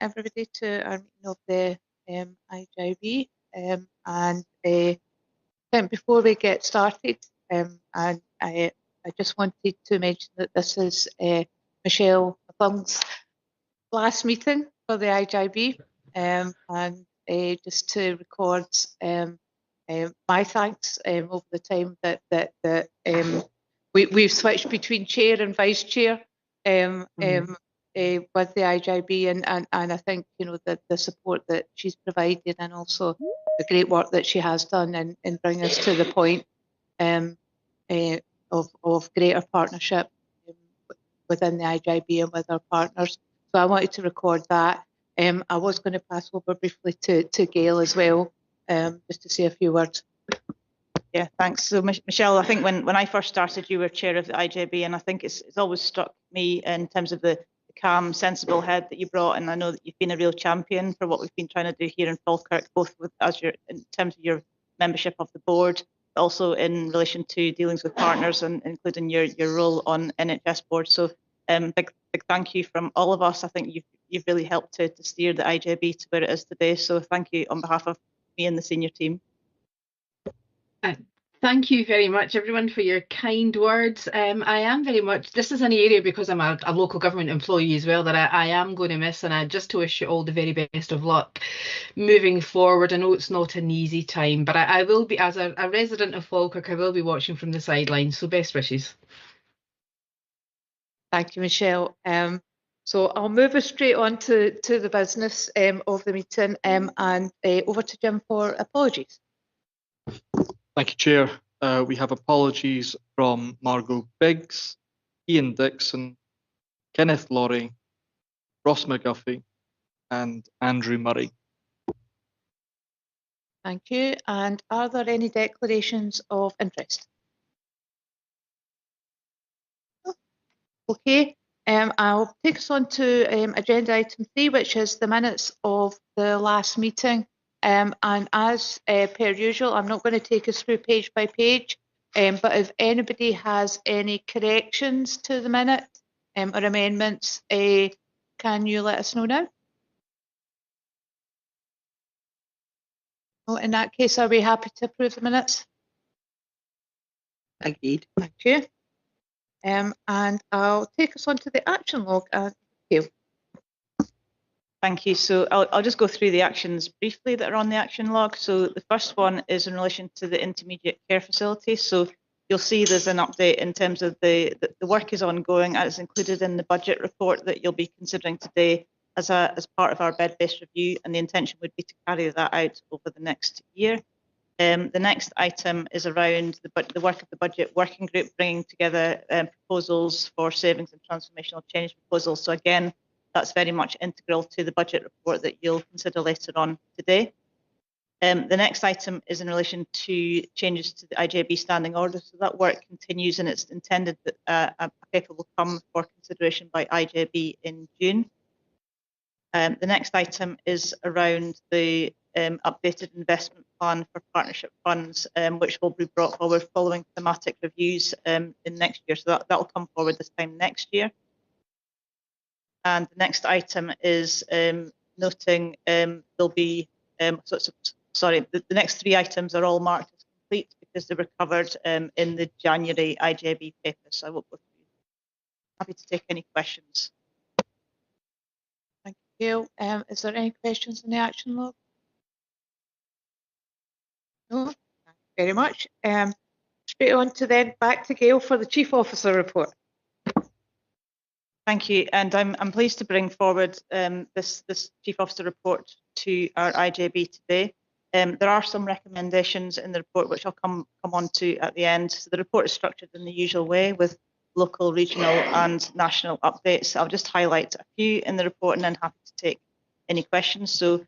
everybody to our meeting of the IGIB. And before we get started, and I just wanted to mention that this is Michelle Fung's last meeting for the IGIB, and just to record my thanks over the time that we've switched between chair and vice chair with the IGIB, and I think the support that she's provided, and also the great work that she has done in bringing us to the point of greater partnership within the IGIB and with our partners. So I wanted to record that. I was going to pass over briefly to Gail as well, just to say a few words. Yeah, thanks. So Michelle, I think when I first started, you were chair of the IGIB, and I think it's always struck me in terms of the calm, sensible head that you brought, and I know that you've been a real champion for what we've been trying to do here in Falkirk, both in terms of your membership of the board, but also in relation to dealings with partners, and including your role on NHS board. So big thank you from all of us. I think you've really helped to steer the IGIB to where it is today. So thank you on behalf of me and the senior team. Thank you very much, everyone, for your kind words. I am very much, this is an area, because I'm a local government employee as well, that I am going to miss, and just to wish you all the very best of luck moving forward. I know it's not an easy time, but I will be, as a resident of Falkirk, I will be watching from the sidelines, so best wishes. Thank you, Michelle. So I'll move us straight on to the business of the meeting, and over to Jim for apologies. Thank you, Chair. We have apologies from Margot Biggs, Ian Dixon, Kenneth Laurie, Ross McGuffey, and Andrew Murray. Thank you. And are there any declarations of interest? Okay. I'll take us on to agenda item 3, which is the minutes of the last meeting. And as per usual, I'm not going to take us through page by page, but if anybody has any corrections to the minute or amendments, can you let us know now? Oh, in that case, are we happy to approve the minutes? Agreed. Thank you. And I'll take us on to the action log. Gail. Thank you. So I'll just go through the actions briefly that are on the action log. So the first one is in relation to the intermediate care facility. So you'll see there's an update in terms of the work is ongoing, as included in the budget report that you'll be considering today as part of our bed-based review, and the intention would be to carry that out over the next year. The next item is around the work of the budget working group, bringing together proposals for savings and transformational change proposals. So again, that's very much integral to the budget report that you'll consider later on today. The next item is in relation to changes to the IGIB standing order. So that work continues, and it's intended that a paper will come for consideration by IGIB in June. The next item is around the updated investment plan for partnership funds, which will be brought forward following thematic reviews in next year. So that will come forward this time next year. And the next item is noting there'll be, the next 3 items are all marked as complete because they were covered in the January IGIB paper. So I won't go through. Happy to take any questions. Thank you, Gail. Is there any questions on the action log? No, thank you very much. Straight on to then back to Gail for the Chief Officer report. Thank you, and I'm pleased to bring forward this Chief Officer report to our IGIB today. There are some recommendations in the report which I'll come on to at the end. So the report is structured in the usual way with local, regional and national updates. I'll just highlight a few in the report and then happy to take any questions. So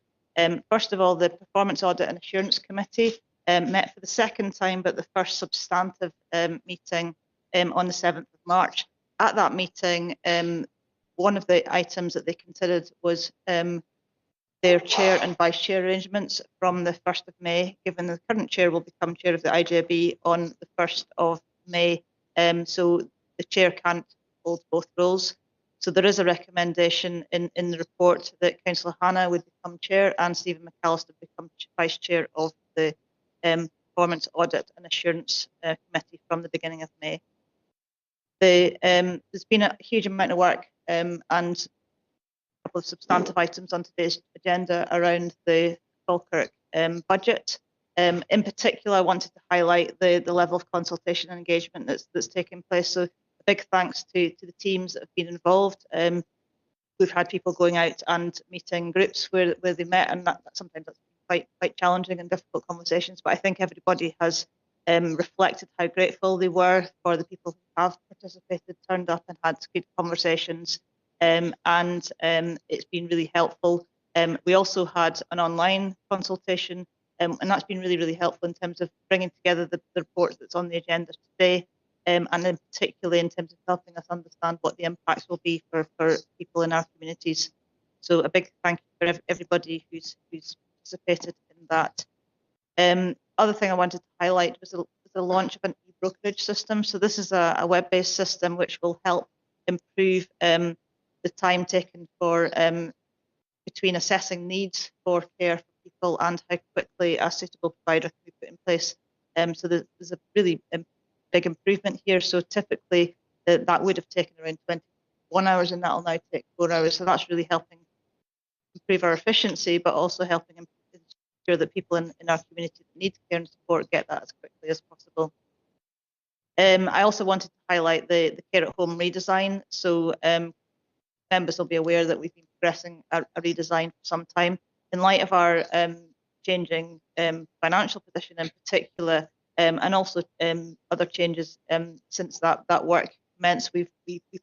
first of all, the Performance Audit and Assurance Committee met for the second time, but the first substantive meeting on the 7th of March. At that meeting, one of the items that they considered was their chair and vice chair arrangements from the 1st of May, given the current chair will become chair of the IGIB on the 1st of May. So the chair can't hold both roles. So there is a recommendation in the report that Councillor Hannah would become chair and Stephen McAllister become vice chair of the Performance Audit and Assurance Committee from the beginning of May. There's been a huge amount of work and a couple of substantive items on today's agenda around the Falkirk budget. In particular, I wanted to highlight the level of consultation and engagement that's taking place. So a big thanks to the teams that have been involved. We've had people going out and meeting groups where they met, and sometimes that's quite challenging and difficult conversations. But I think everybody has reflected how grateful they were for the people who have participated, turned up and had good conversations, and it's been really helpful. We also had an online consultation, and that's been really helpful in terms of bringing together the report that's on the agenda today, and in particularly in terms of helping us understand what the impacts will be for people in our communities. So a big thank you for everybody who's participated in that. Other thing I wanted to highlight was the launch of an e-brokerage system. So this is a web-based system which will help improve the time taken for between assessing needs for care for people and how quickly a suitable provider can be put in place. So there's a really big improvement here. So typically that would have taken around 21 hours and that will now take 4 hours. So that's really helping improve our efficiency, but also helping ensure that people in our community that need care and support get that as quickly as possible. I also wanted to highlight the care at home redesign. So members will be aware that we've been progressing a redesign for some time. In light of our changing financial position in particular, and also other changes since that work commenced, we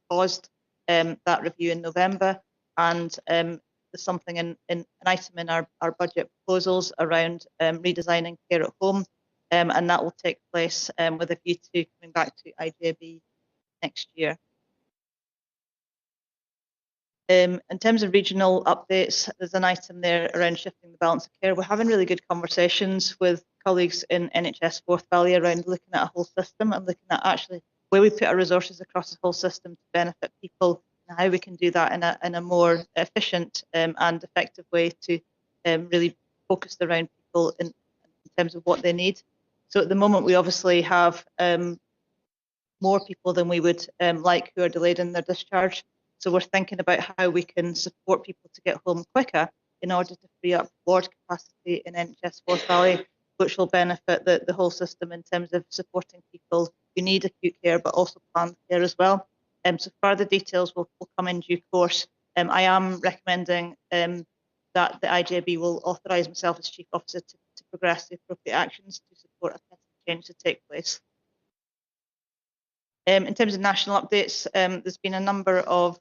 paused that review in November, and there's something in an item in our budget proposals around redesigning care at home, and that will take place with a view to coming back to IJB next year. In terms of regional updates, there's an item there around shifting the balance of care. We're having really good conversations with colleagues in NHS Forth Valley around looking at a whole system and looking at actually where we put our resources across the whole system to benefit people and how we can do that in a more efficient and effective way to really focus around people in terms of what they need. So at the moment, we obviously have more people than we would like who are delayed in their discharge. So we're thinking about how we can support people to get home quicker in order to free up ward capacity in NHS Forth Valley, which will benefit the whole system in terms of supporting people who need acute care, but also planned care as well. So further details will come in due course. I am recommending that the IJB will authorise myself as Chief Officer to progress the appropriate actions to support a testing change to take place. In terms of national updates, there's been a number of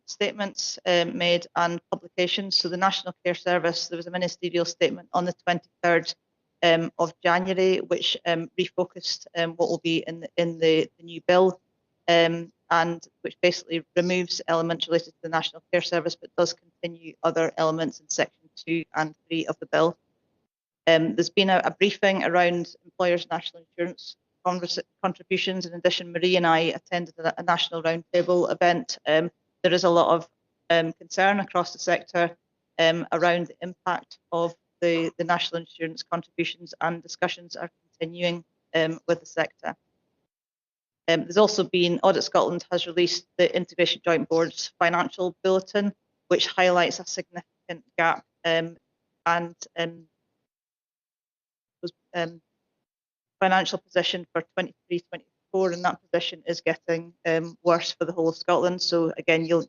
statements made and publications. So the National Care Service, there was a ministerial statement on the 23rd of January, which refocused what will be in the new bill, and which basically removes elements related to the National Care Service, but does continue other elements in section 2 and 3 of the bill. There's been a briefing around employers' national insurance contributions. In addition, Marie and I attended a national roundtable event. There is a lot of concern across the sector around the impact of the national insurance contributions, and discussions are continuing with the sector. There's also been, Audit Scotland has released the Integration Joint Board's financial bulletin, which highlights a significant gap and financial position for 23-24, and that position is getting worse for the whole of Scotland. So again, you'll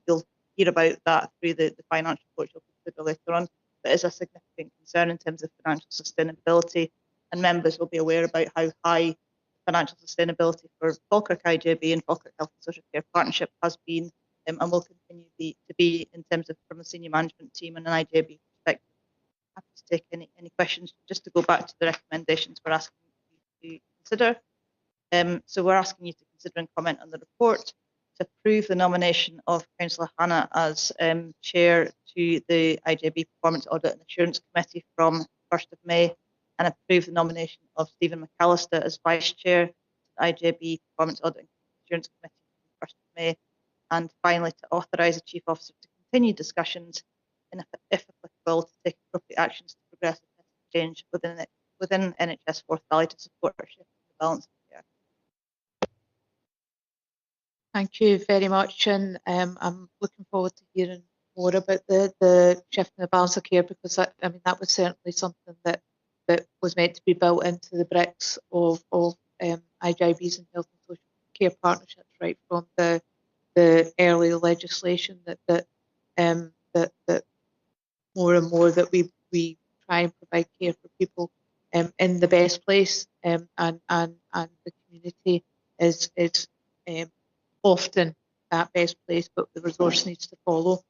hear about that through the financial report you'll consider later on. But it is a significant concern in terms of financial sustainability, and members will be aware about how high financial sustainability for Falkirk IJB and Falkirk Health and Social Care Partnership has been and will continue to be in terms of from a senior management team and an IJB perspective. Happy to take any questions. Just to go back to the recommendations we're asking you to consider. So we're asking you to consider and comment on the report, to approve the nomination of Councillor Hannah as chair to the IJB Performance Audit and Assurance Committee from 1st of May, and approve the nomination of Stephen McAllister as vice chair to the IJB Performance Audit and Assurance Committee from 1st of May. And finally, to authorise the Chief Officer to continue discussions and, if applicable, to take appropriate actions to progress the change within NHS Forth Valley to support our shift in the balance of care. Thank you very much, and I'm looking forward to hearing more about the shift in the balance of care, because I mean that was certainly something that was meant to be built into the bricks of IGIBs and health and social care partnerships right from the early legislation that more and more that we try and provide care for people in the best place, and the community is often that best place, but the resource needs to follow.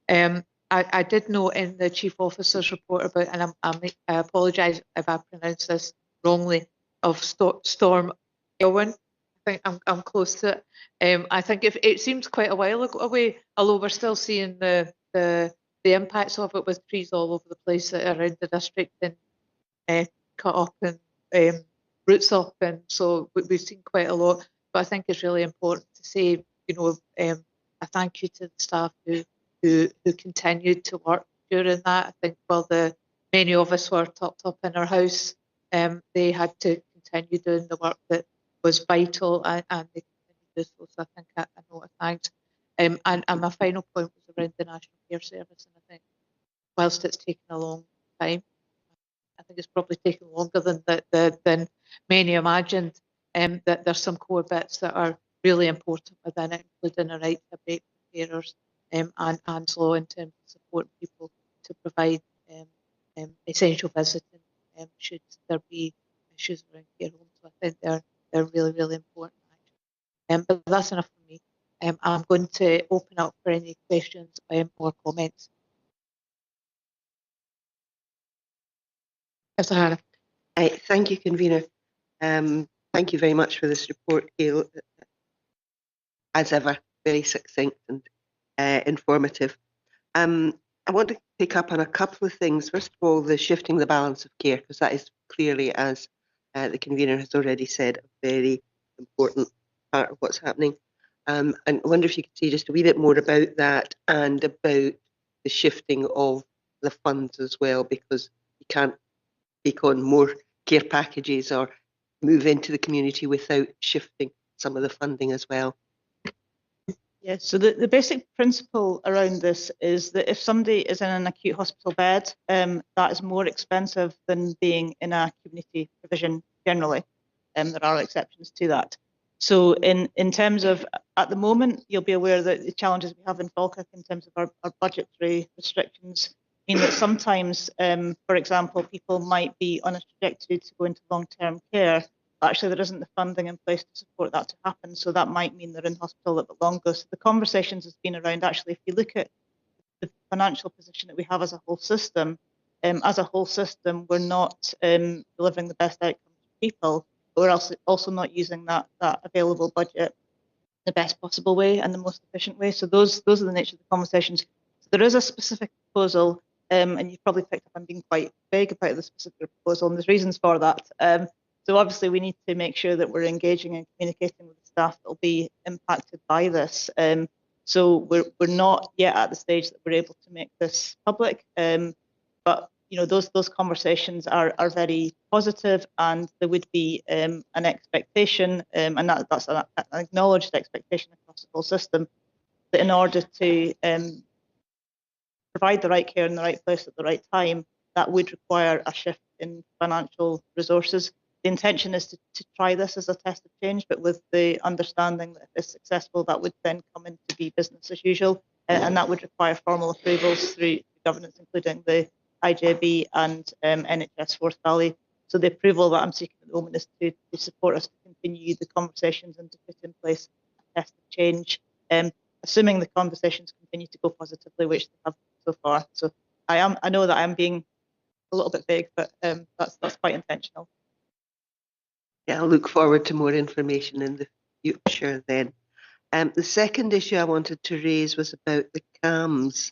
I did note in the Chief Officer's report about, and I apologise if I pronounced this wrongly, of Storm Elwyn. I think I'm close to it. I think if it seems quite a while away, although we're still seeing the impacts of it with trees all over the place around the district and cut up and roots up, and so we've seen quite a lot. But I think it's really important to say, you know, a thank you to the staff who continued to work during that. I think while many of us were tucked up in our house, they had to continue doing the work that was vital, and they continued to do so. So I think I know a thanks. And my final point was around the National Care Service, and I think whilst it's taken a long time, I think it's probably taken longer than many imagined. That there's some core bits that are really important within it, including a right to a break for carers, and law in terms of supporting people to provide essential visiting should there be issues around care homes. So I think they're really, really important. But that's enough for me. I'm going to open up for any questions or comments. Sahara. Thank you, Convener. Thank you very much for this report, Gail. As ever, very succinct and informative. I want to pick up on a couple of things. First of all, the shifting the balance of care, because that is clearly, as the Convener has already said, a very important part of what's happening. And I wonder if you could say just a wee bit more about that and about the shifting of the funds as well, because you can't take on more care packages or move into the community without shifting some of the funding as well. Yeah, so the basic principle around this is that if somebody is in an acute hospital bed, that is more expensive than being in a community provision generally. There are exceptions to that. So in terms of, at the moment, you'll be aware that the challenges we have in Falkirk in terms of our budgetary restrictions mean that sometimes, for example, people might be on a trajectory to go into long-term care. Actually, there isn't the funding in place to support that to happen. So that might mean they're in hospital a little bit longer. So the conversations has been around, actually, if you look at the financial position that we have as a whole system, we're not delivering the best outcomes for people, but we're also not using that available budget the best possible way and the most efficient way. So those are the nature of the conversations. So there is a specific proposal, and you've probably picked up I'm being quite vague about the specific proposal, and there's reasons for that. So obviously we need to make sure that we're engaging and communicating with the staff that will be impacted by this. So we're not yet at the stage that we're able to make this public, but you know those conversations are very positive, and there would be an expectation, and that's an acknowledged expectation across the whole system, that in order to provide the right care in the right place at the right time, that would require a shift in financial resources. The intention is to try this as a test of change, but with the understanding that if it's successful, that would then come in to be business as usual, and that would require formal approvals through governance, including the IJB and NHS Forth Valley. So the approval that I'm seeking at the moment is to support us to continue the conversations and to put in place a test of change, assuming the conversations continue to go positively, which they have so far. So I know that I'm being a little bit vague, but that's quite intentional. Yeah, I'll look forward to more information in the future then. The second issue I wanted to raise was about the CAMHS.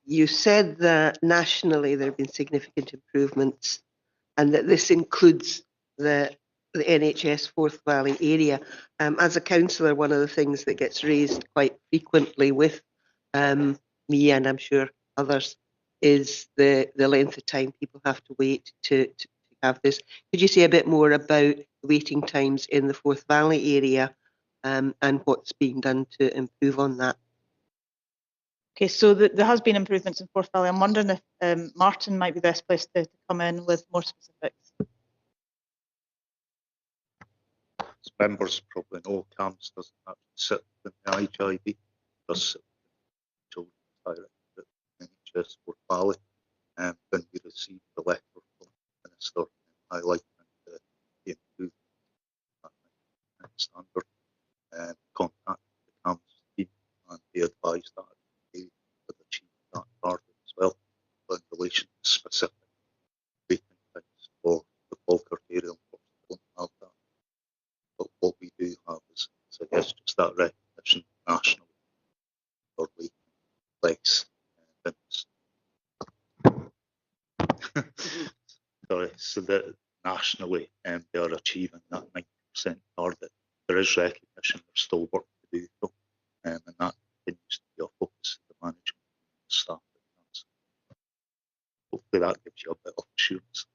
You said that nationally there have been significant improvements and that this includes the the NHS Forth Valley area. As a councillor, one of the things that gets raised quite frequently with me, and I'm sure others, is the length of time people have to wait to have this. Could you say a bit more about waiting times in the Forth Valley area and what's being done to improve on that? Okay, so there has been improvements in Forth Valley. I'm wondering if Martin might be best placed to come in with more specifics. As members probably know, CAMHS doesn't actually sit in the IGIB, it does sit in Children's Directorate at NHS Forth Valley. When we received the letter from the Minister highlighting the improvement standard, contacted the CAMHS team and they advised that they had achieved that target as well. But in relation to specific waiting times for the bulk arterial, unfortunately, we don't have that. But what we do have is, I guess, just that recognition nationally for waiting less than sorry, so that nationally they are achieving that 90% target. There is recognition, there's still work to do though, and that continues to be a focus of the management and staff. Hopefully that gives you a bit of assurance.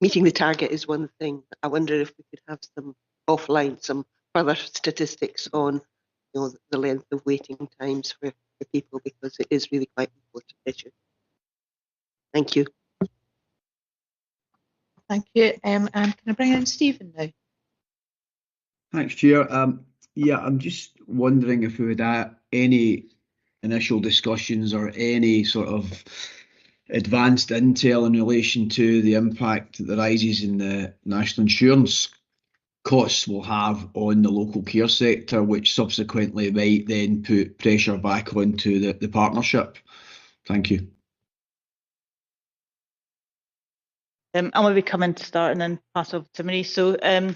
Meeting the target is one thing. I wonder if we could have some offline, some further statistics on, the length of waiting times for people, because it is really quite an important issue. Thank you. Thank you. And can I bring in Stephen now? Thanks, Chair. Yeah, I'm just wondering if we had any initial discussions or any sort of advanced intel in relation to the impact that the rises in the national insurance costs will have on the local care sector, which subsequently might then put pressure back onto the partnership. Thank you. I'll maybe come in to start and then pass over to Marie. So I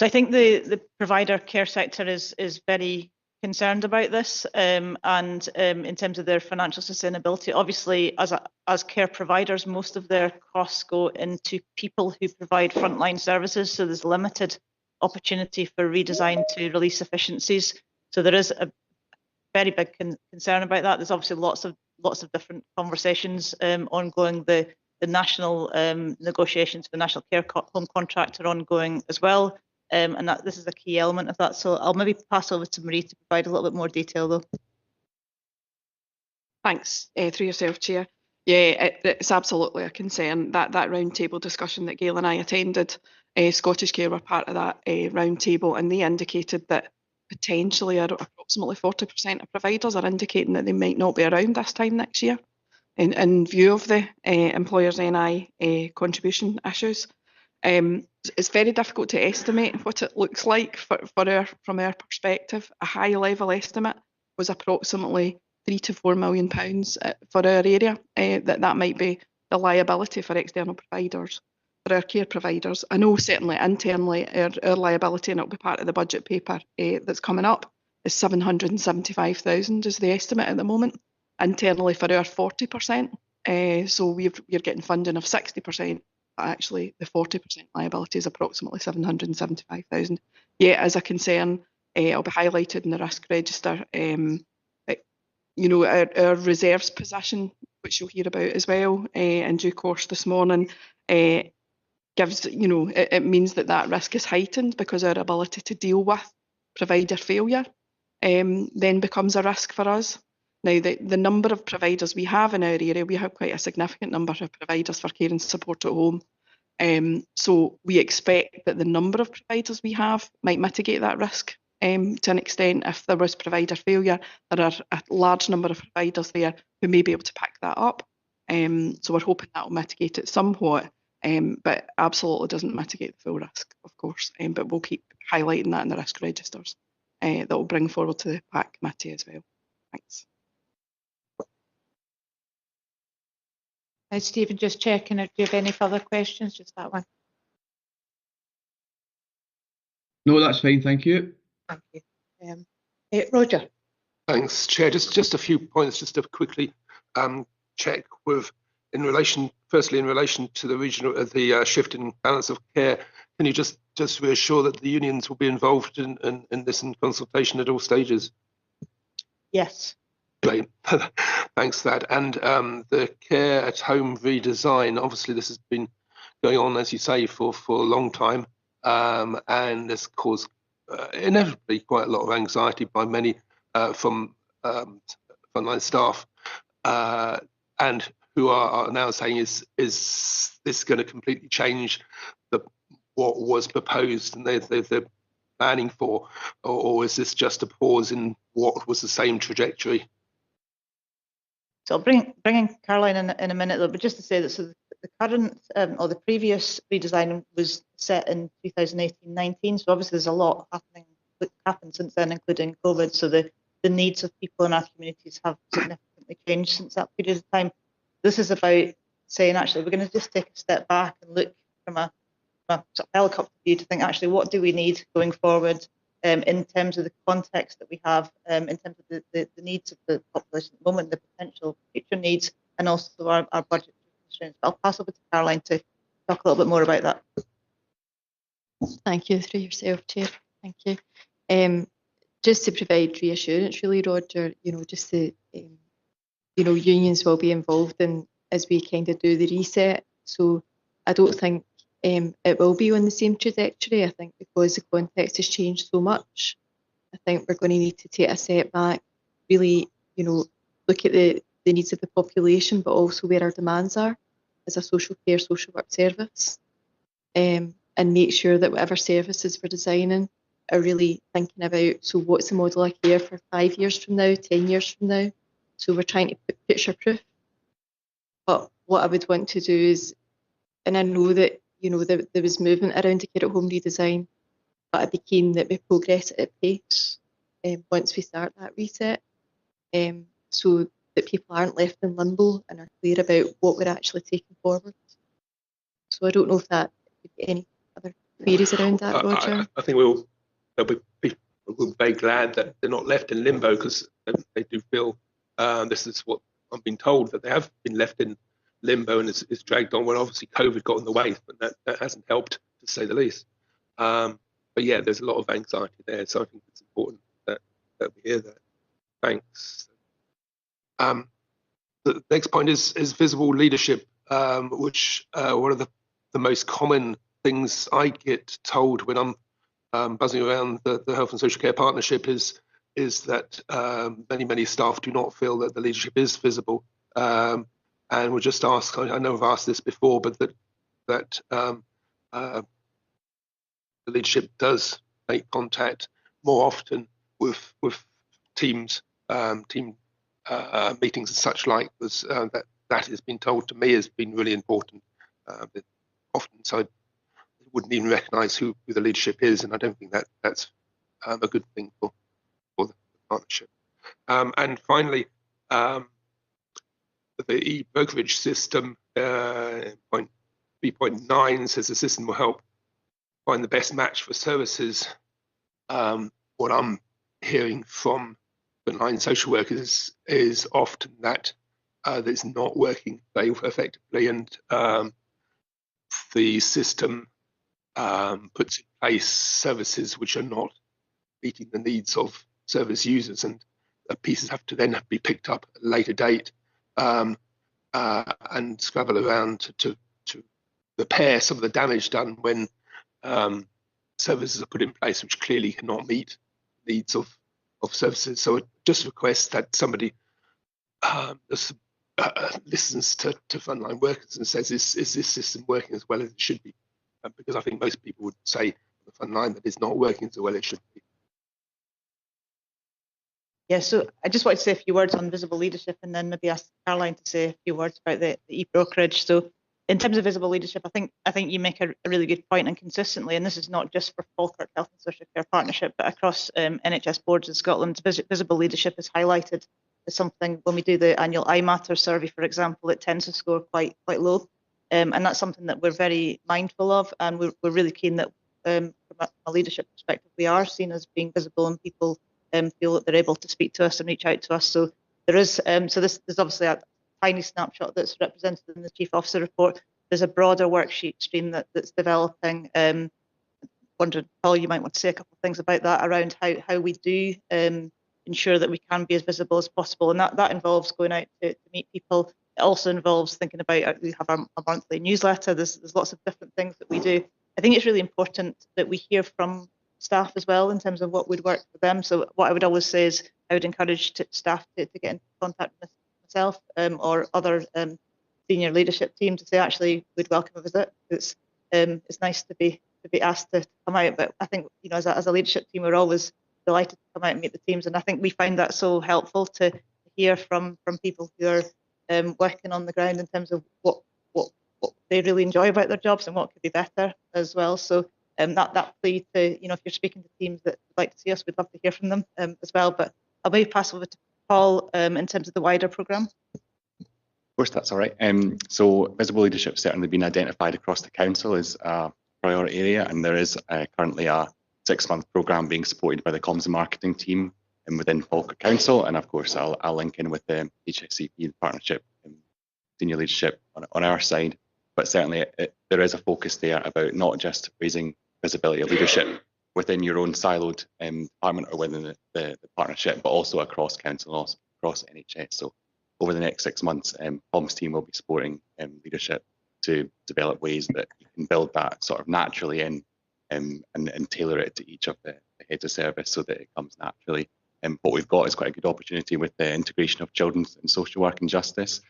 think the provider care sector is very concerned about this, and in terms of their financial sustainability. Obviously, as care providers, most of their costs go into people who provide frontline services, so there's limited opportunity for redesign to release efficiencies. So there is a very big concern about that. There's obviously lots of different conversations ongoing. The national negotiations for the National Care Home Contract are ongoing as well. And this is a key element of that. So I'll maybe pass over to Marie to provide a little bit more detail though. Thanks, through yourself, Chair. Yeah, it's absolutely a concern. That roundtable discussion that Gail and I attended, Scottish Care were part of that roundtable, and they indicated that potentially approximately 40% of providers are indicating that they might not be around this time next year in view of the employers' NI contribution issues. It's very difficult to estimate what it looks like from our perspective. A high level estimate was approximately £3 to £4 million for our area. That might be the liability for external providers, for our care providers. I know certainly internally our liability, and it'll be part of the budget paper that's coming up, is 775,000 is the estimate at the moment. Internally for our 40%, so we're getting funding of 60%. Actually, the 40% liability is approximately 775,000. Yeah, as a concern, it'll be highlighted in the risk register. Our reserves position, which you'll hear about as well in due course this morning, gives, it means that risk is heightened because our ability to deal with provider failure then becomes a risk for us. Now, the number of providers we have in our area, we have quite a significant number of providers for care and support at home. So we expect that the number of providers we have might mitigate that risk to an extent. If there was provider failure, there are a large number of providers there who may be able to pick that up. So we're hoping that will mitigate it somewhat, but absolutely doesn't mitigate the full risk, of course. But we'll keep highlighting that in the risk registers that we'll bring forward to the PAC committee as well. Thanks. Stephen, just checking, do you have any further questions? Just that one. No, that's fine. Thank you. Thank you. Roger. Thanks, Chair. Just a few points, just to quickly check with, in relation firstly, in relation to the shift in balance of care, can you just reassure that the unions will be involved in this in consultation at all stages? Yes. Great, thanks for that. And the care at home redesign, obviously this has been going on, as you say, for a long time, and has caused inevitably quite a lot of anxiety by many from frontline staff, and who are now saying, is this going to completely change what was proposed and they're planning for, or is this just a pause in what was the same trajectory? So I'll bring in Caroline in a minute, though, but just to say that so the current or the previous redesign was set in 2018-19. So obviously there's a lot happened since then, including COVID. So the needs of people in our communities have significantly changed since that period of time. This is about saying, actually, we're going to just take a step back and look from a sort of helicopter view to think, actually, what do we need going forward in terms of the context that we have, in terms of the needs of the population at the moment, the potential future needs, and also our budget constraints. I'll pass over to Caroline to talk a little bit more about that. Thank you, through yourself, Chair. Thank you. Just to provide reassurance, really, Roger, just the, unions will be involved in as we kind of do the reset. So I don't think it will be on the same trajectory. I think because the context has changed so much, I think we're going to need to take a step back, really, look at the needs of the population, but also where our demands are as a social care, social work service, and make sure that whatever services we're designing are really thinking about, so what's the model of care for 5 years from now, 10 years from now? So we're trying to put picture proof. But what I would want to do is, and I know that, there was movement around the care at home redesign, but I'd be keen that we progress at pace once we start that reset, so that people aren't left in limbo and are clear about what we're actually taking forward. So I don't know if that could be any other queries around that, Roger. I think we'll be very glad that they're not left in limbo, because they do feel this is what I've been told, that they have been left in limbo and it's dragged on. Well, obviously COVID got in the way, but that hasn't helped, to say the least. But yeah, there's a lot of anxiety there, so I think it's important that we hear that. Thanks. The next point is visible leadership, which one of the most common things I get told when I'm buzzing around the Health and Social Care Partnership is that many staff do not feel that the leadership is visible. And we'll just ask, I know I've asked this before, but that the leadership does make contact more often with teams, team meetings and such like. That has been told to me has been really important. Often, so I wouldn't even recognise who the leadership is, and I don't think that's a good thing for the partnership. And finally, the e-brokerage system, point 3.9 says the system will help find the best match for services. What I'm hearing from frontline social workers is often that it's not working very effectively, and the system puts in place services which are not meeting the needs of service users, and pieces have to then be picked up at a later date and scrabble around to repair some of the damage done when services are put in place which clearly cannot meet needs of services. So I just request that somebody listens to frontline workers and says, is this system working as well as it should be? Because I think most people would say on the front line that it's not working as well as it should be. Yeah, so I just wanted to say a few words on visible leadership, and then maybe ask Caroline to say a few words about the e-brokerage. So in terms of visible leadership, I think you make a really good point, and consistently, and this is not just for Falkirk Health and Social Care Partnership, but across NHS boards in Scotland, visible leadership is highlighted as something. When we do the annual iMatter survey, for example, it tends to score quite low, and that's something that we're very mindful of, and we're really keen that from a leadership perspective, we are seen as being visible, and people feel that they're able to speak to us and reach out to us. So there is, so this is obviously a tiny snapshot that's represented in the Chief Officer report. There's a broader worksheet stream that's developing. Wondered, Paul, you might want to say a couple of things about that around how we do ensure that we can be as visible as possible, and that involves going out to meet people. It also involves thinking about, we have a monthly newsletter. There's lots of different things that we do. I think it's really important that we hear from staff as well in terms of what would work for them. So what I would always say is I would encourage staff to get in contact with myself or other senior leadership team to say, actually, we'd welcome a visit. It's nice to be asked to come out, but I think, you know, as a leadership team, we're always delighted to come out and meet the teams, and I think we find that so helpful to hear from people who are working on the ground in terms of what they really enjoy about their jobs and what could be better as well. So that plea to, you know, if you're speaking to teams that would like to see us, we'd love to hear from them as well. But I'll maybe pass over to Paul in terms of the wider programme. Of course, that's all right. So visible leadership certainly been identified across the council as a priority area, and there is currently a 6-month programme being supported by the comms and marketing team and within Falkirk Council, and of course I'll link in with the HSCP partnership and senior leadership on our side. But certainly there is a focus there about not just raising visibility of leadership within your own siloed department or within the partnership, but also across council and also across NHS. So over the next 6 months, comms team will be supporting leadership to develop ways that you can build that sort of naturally in and tailor it to each of the heads of service so that it comes naturally. What we've got is quite a good opportunity with the integration of children's and social work and justice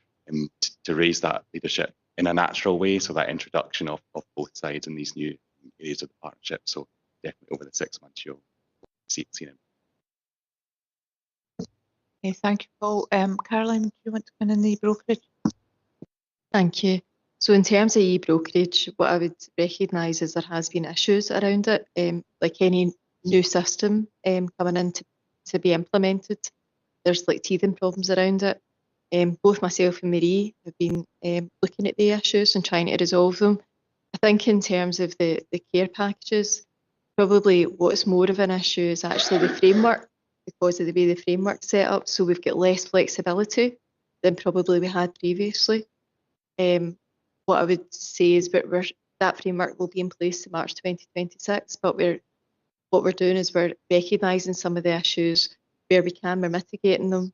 to raise that leadership in a natural way, so that introduction of both sides in these new areas of the partnership. So definitely over the 6 months you'll see them. Okay, thank you, Paul. Caroline, do you want to come in the brokerage? Thank you. So in terms of e-brokerage, what I would recognise is there has been issues around it, like any new system coming in to be implemented. There's like teething problems around it. Both myself and Marie have been looking at the issues and trying to resolve them. I think in terms of the care packages, probably what's more of an issue is actually the framework, because of the way the framework's set up. So we've got less flexibility than probably we had previously. What I would say is that framework will be in place to March 2026, but what we're doing is we're recognising some of the issues where we can, we're mitigating them.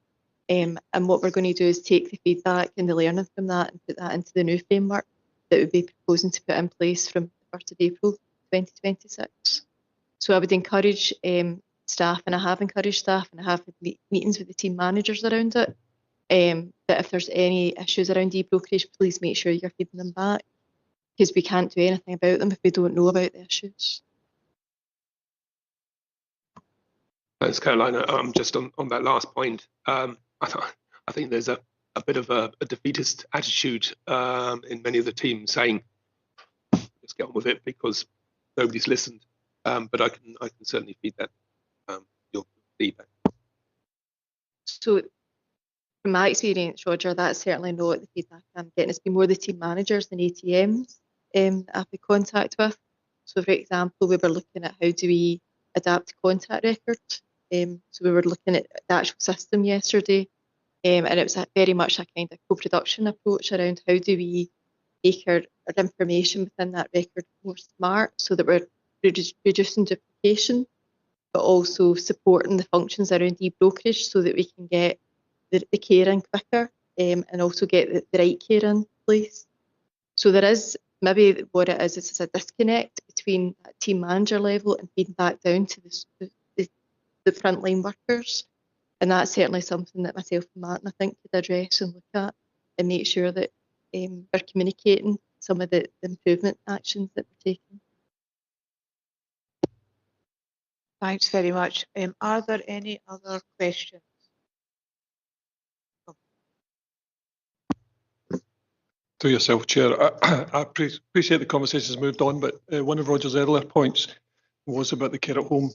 And what we're going to do is take the feedback and the learning from that and put that into the new framework that we'll be proposing to put in place from the 1st of April 2026. So I would encourage staff, and I have encouraged staff, and I have meetings with the team managers around it, that if there's any issues around e-brokerage, please make sure you're feeding them back, because we can't do anything about them if we don't know about the issues. Thanks, Caroline. Just on that last point, I think there's a bit of a defeatist attitude in many of the teams saying, let's get on with it because nobody's listened. But I can certainly feed that your feedback. So from my experience, Roger, that's certainly not the feedback I'm getting. It's been more the team managers than ATMs I've been in contact with. So for example, we were looking at how do we adapt contact records. So we were looking at the actual system yesterday, and it was very much a kind of co-production approach around how do we make our information within that record more smart so that we're reducing duplication, but also supporting the functions around e-brokerage so that we can get the care in quicker and also get the right care in place. So there is maybe what it is it's a disconnect between that team manager level and feeding back down to the frontline workers, and that's certainly something that myself and Martin I think could address and look at and make sure that we're communicating some of the improvement actions that we're taking. Thanks very much. Are there any other questions? To yourself, Chair. I appreciate the conversation's moved on, but one of Roger's earlier points was about the care at home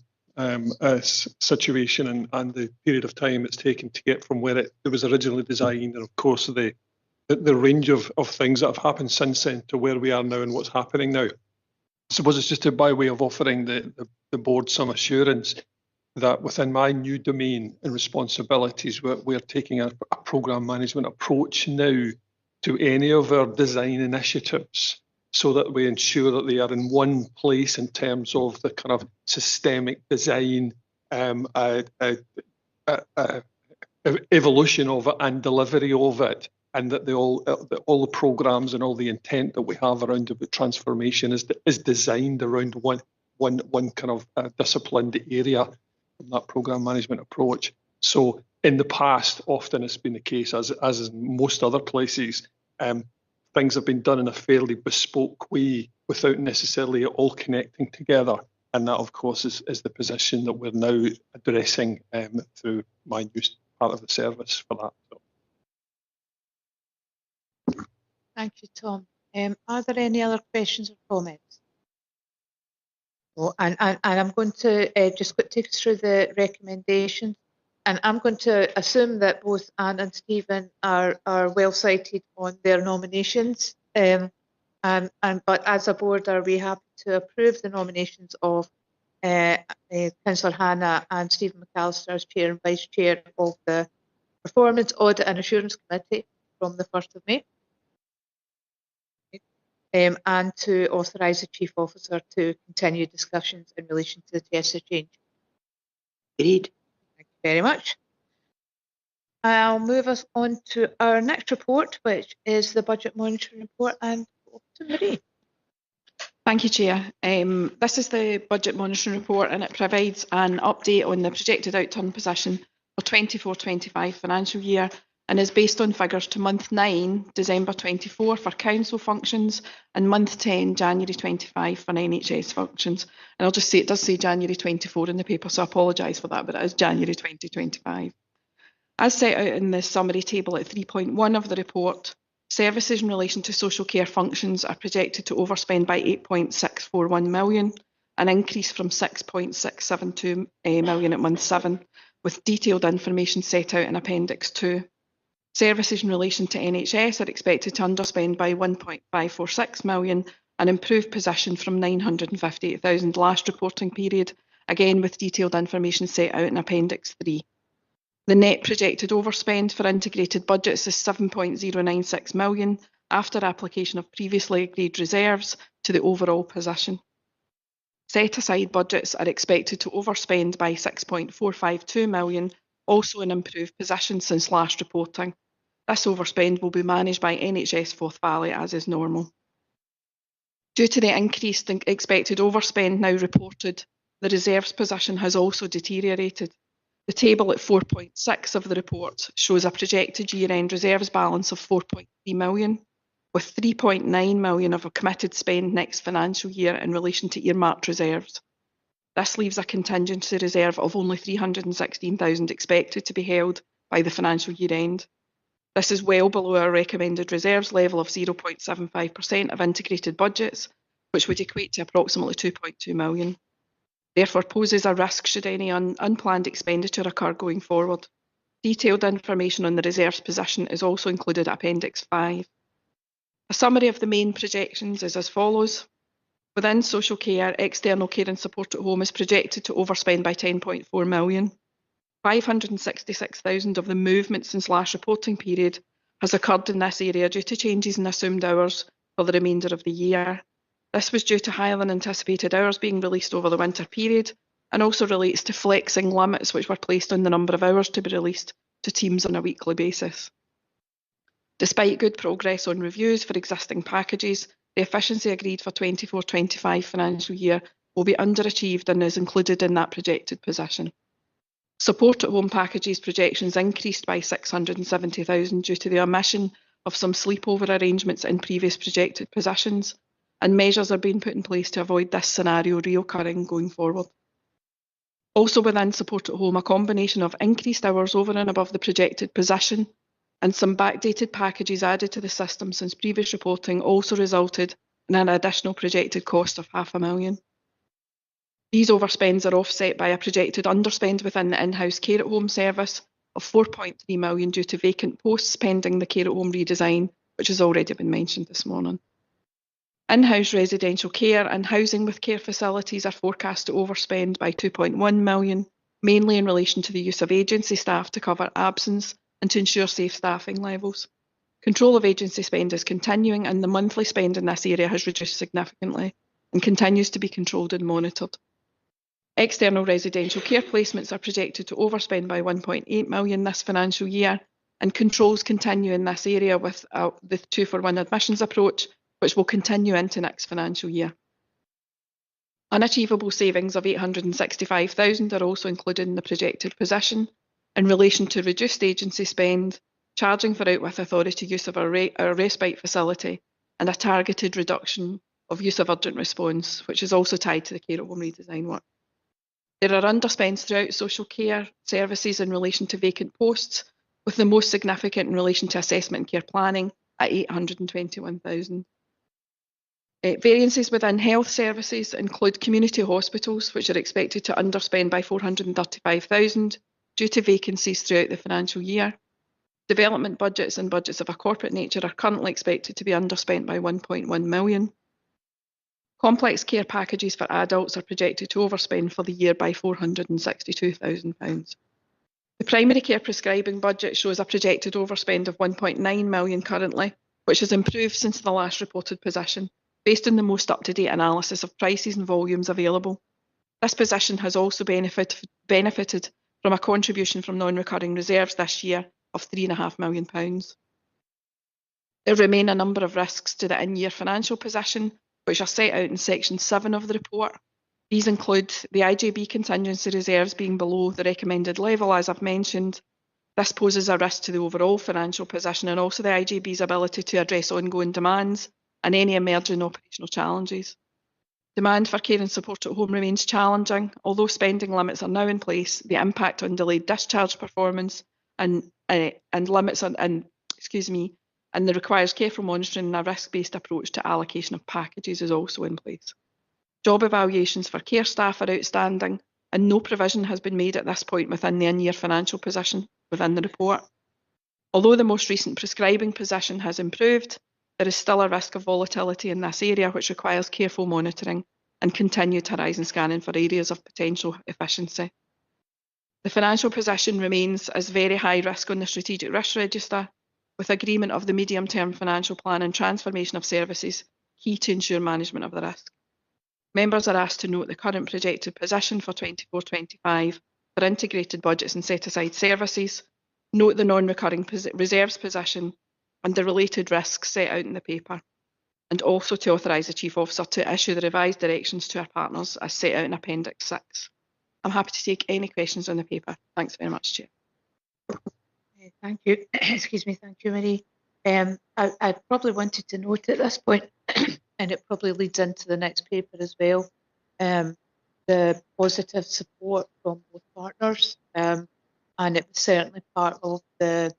situation and the period of time it's taken to get from where it was originally designed, and of course the range of things that have happened since then to where we are now and what's happening now. I suppose it's just by way of offering the board some assurance that within my new domain and responsibilities, we're taking a programme management approach now to any of our design initiatives, so that we ensure that they are in one place in terms of the kind of systemic design, evolution of it and delivery of it, and that all the programmes and all the intent that we have around the transformation is designed around one kind of disciplined area from that programme management approach. So in the past, often it's been the case, as in most other places, things have been done in a fairly bespoke way without necessarily all connecting together. And that, of course, is the position that we're now addressing through my new part of the service for that. So. Thank you, Tom. Are there any other questions or comments? Oh, and I'm going to just take us through the recommendations. And I'm going to assume that both Anne and Stephen are well cited on their nominations. But as a board, are we happy to approve the nominations of Councillor Hannah and Stephen McAllister as Chair and Vice Chair of the Performance, Audit and Assurance Committee from the 1st of May? And to authorise the Chief Officer to continue discussions in relation to the TSA change. Agreed. Thank you very much. I'll move us on to our next report, which is the Budget Monitoring Report, and over to Marie. Thank you, Chair. This is the Budget Monitoring Report, and it provides an update on the projected outturn position for 24-25 financial year, and is based on figures to month 9, December 24 for council functions, and month 10, January 25 for NHS functions. And I'll just say, it does say January 24 in the paper, so I apologise for that, but it is January 2025. As set out in the summary table at 3.1 of the report, services in relation to social care functions are projected to overspend by 8.641 million, an increase from 6.672 million at month 7, with detailed information set out in Appendix 2. Services in relation to NHS are expected to underspend by 1.546 million, an improved position from 958,000 last reporting period, again with detailed information set out in Appendix 3. The net projected overspend for integrated budgets is 7.096 million after application of previously agreed reserves to the overall position. Set aside budgets are expected to overspend by 6.452 million, also an improved position since last reporting. This overspend will be managed by NHS Forth Valley as is normal. Due to the increased expected overspend now reported, the reserves position has also deteriorated. The table at 4.6 of the report shows a projected year-end reserves balance of 4.3 million, with 3.9 million of a committed spend next financial year in relation to earmarked reserves. This leaves a contingency reserve of only 316,000 expected to be held by the financial year end. This is well below our recommended reserves level of 0.75% of integrated budgets, which would equate to approximately 2.2 million. Therefore poses a risk should any unplanned expenditure occur going forward. Detailed information on the reserves position is also included at Appendix 5. A summary of the main projections is as follows. Within social care, external care and support at home is projected to overspend by 10.4 million. 566,000 of the movement since last reporting period has occurred in this area due to changes in assumed hours for the remainder of the year. This was due to higher than anticipated hours being released over the winter period, and also relates to flexing limits which were placed on the number of hours to be released to teams on a weekly basis. Despite good progress on reviews for existing packages, the efficiency agreed for 24-25 financial year will be underachieved and is included in that projected position. Support at home packages projections increased by 670,000 due to the omission of some sleepover arrangements in previous projected positions, and measures are being put in place to avoid this scenario reoccurring going forward. Also within support at home, a combination of increased hours over and above the projected position and some backdated packages added to the system since previous reporting also resulted in an additional projected cost of £500,000. These overspends are offset by a projected underspend within the in-house care at home service of 4.3 million due to vacant posts pending the care at home redesign, which has already been mentioned this morning. In-house residential care and housing with care facilities are forecast to overspend by 2.1 million mainly in relation to the use of agency staff to cover absence and to ensure safe staffing levels. Control of agency spend is continuing, and the monthly spend in this area has reduced significantly and continues to be controlled and monitored. External residential care placements are projected to overspend by 1.8 million this financial year, and controls continue in this area with the 2-for-1 admissions approach, which will continue into next financial year. Unachievable savings of 865,000 are also included in the projected position in relation to reduced agency spend, charging for out with authority use of our respite facility, and a targeted reduction of use of urgent response, which is also tied to the care at home redesign work. There are underspends throughout social care services in relation to vacant posts, with the most significant in relation to assessment and care planning at 821,000. Variances within health services include community hospitals, which are expected to underspend by 435,000 due to vacancies throughout the financial year. Development budgets and budgets of a corporate nature are currently expected to be underspent by 1.1 million. Complex care packages for adults are projected to overspend for the year by £462,000. The primary care prescribing budget shows a projected overspend of 1.9 million currently, which has improved since the last reported position, based on the most up-to-date analysis of prices and volumes available. This position has also benefited from a contribution from non-recurring reserves this year of £3.5 million. There remain a number of risks to the in-year financial position, which are set out in section 7 of the report. These include the IJB contingency reserves being below the recommended level, as I've mentioned. This poses a risk to the overall financial position and also the IJB's ability to address ongoing demands and any emerging operational challenges. Demand for care and support at home remains challenging. Although spending limits are now in place, the impact on delayed discharge performance and limits on and the requires careful monitoring and a risk-based approach to allocation of packages is also in place. Job evaluations for care staff are outstanding, and no provision has been made at this point within the in-year financial position within the report. Although the most recent prescribing position has improved, there is still a risk of volatility in this area, which requires careful monitoring and continued horizon scanning for areas of potential efficiency. The financial position remains as very high risk on the strategic risk register, with agreement of the medium-term financial plan and transformation of services key to ensure management of the risk. Members are asked to note the current projected position for 24-25 for integrated budgets and set-aside services, note the non-recurring reserves position and the related risks set out in the paper, and also to authorise the Chief Officer to issue the revised directions to our partners as set out in Appendix 6. I'm happy to take any questions on the paper. Thanks very much, Chair. Thank you. Excuse me. Thank you, Marie. I probably wanted to note at this point, and it probably leads into the next paper as well, the positive support from both partners, and it was certainly part of the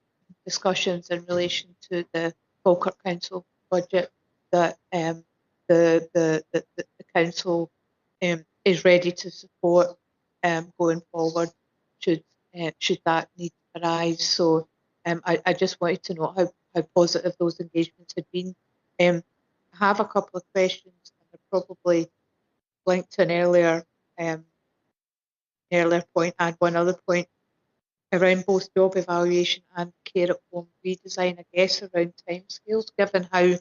discussions in relation to the Falkirk Council budget that the council is ready to support going forward should that need arise. So I just wanted to note how positive those engagements had been. I have a couple of questions, and they're probably linked to an earlier point and one other point around both job evaluation and care at home redesign, I guess, around timescales, given how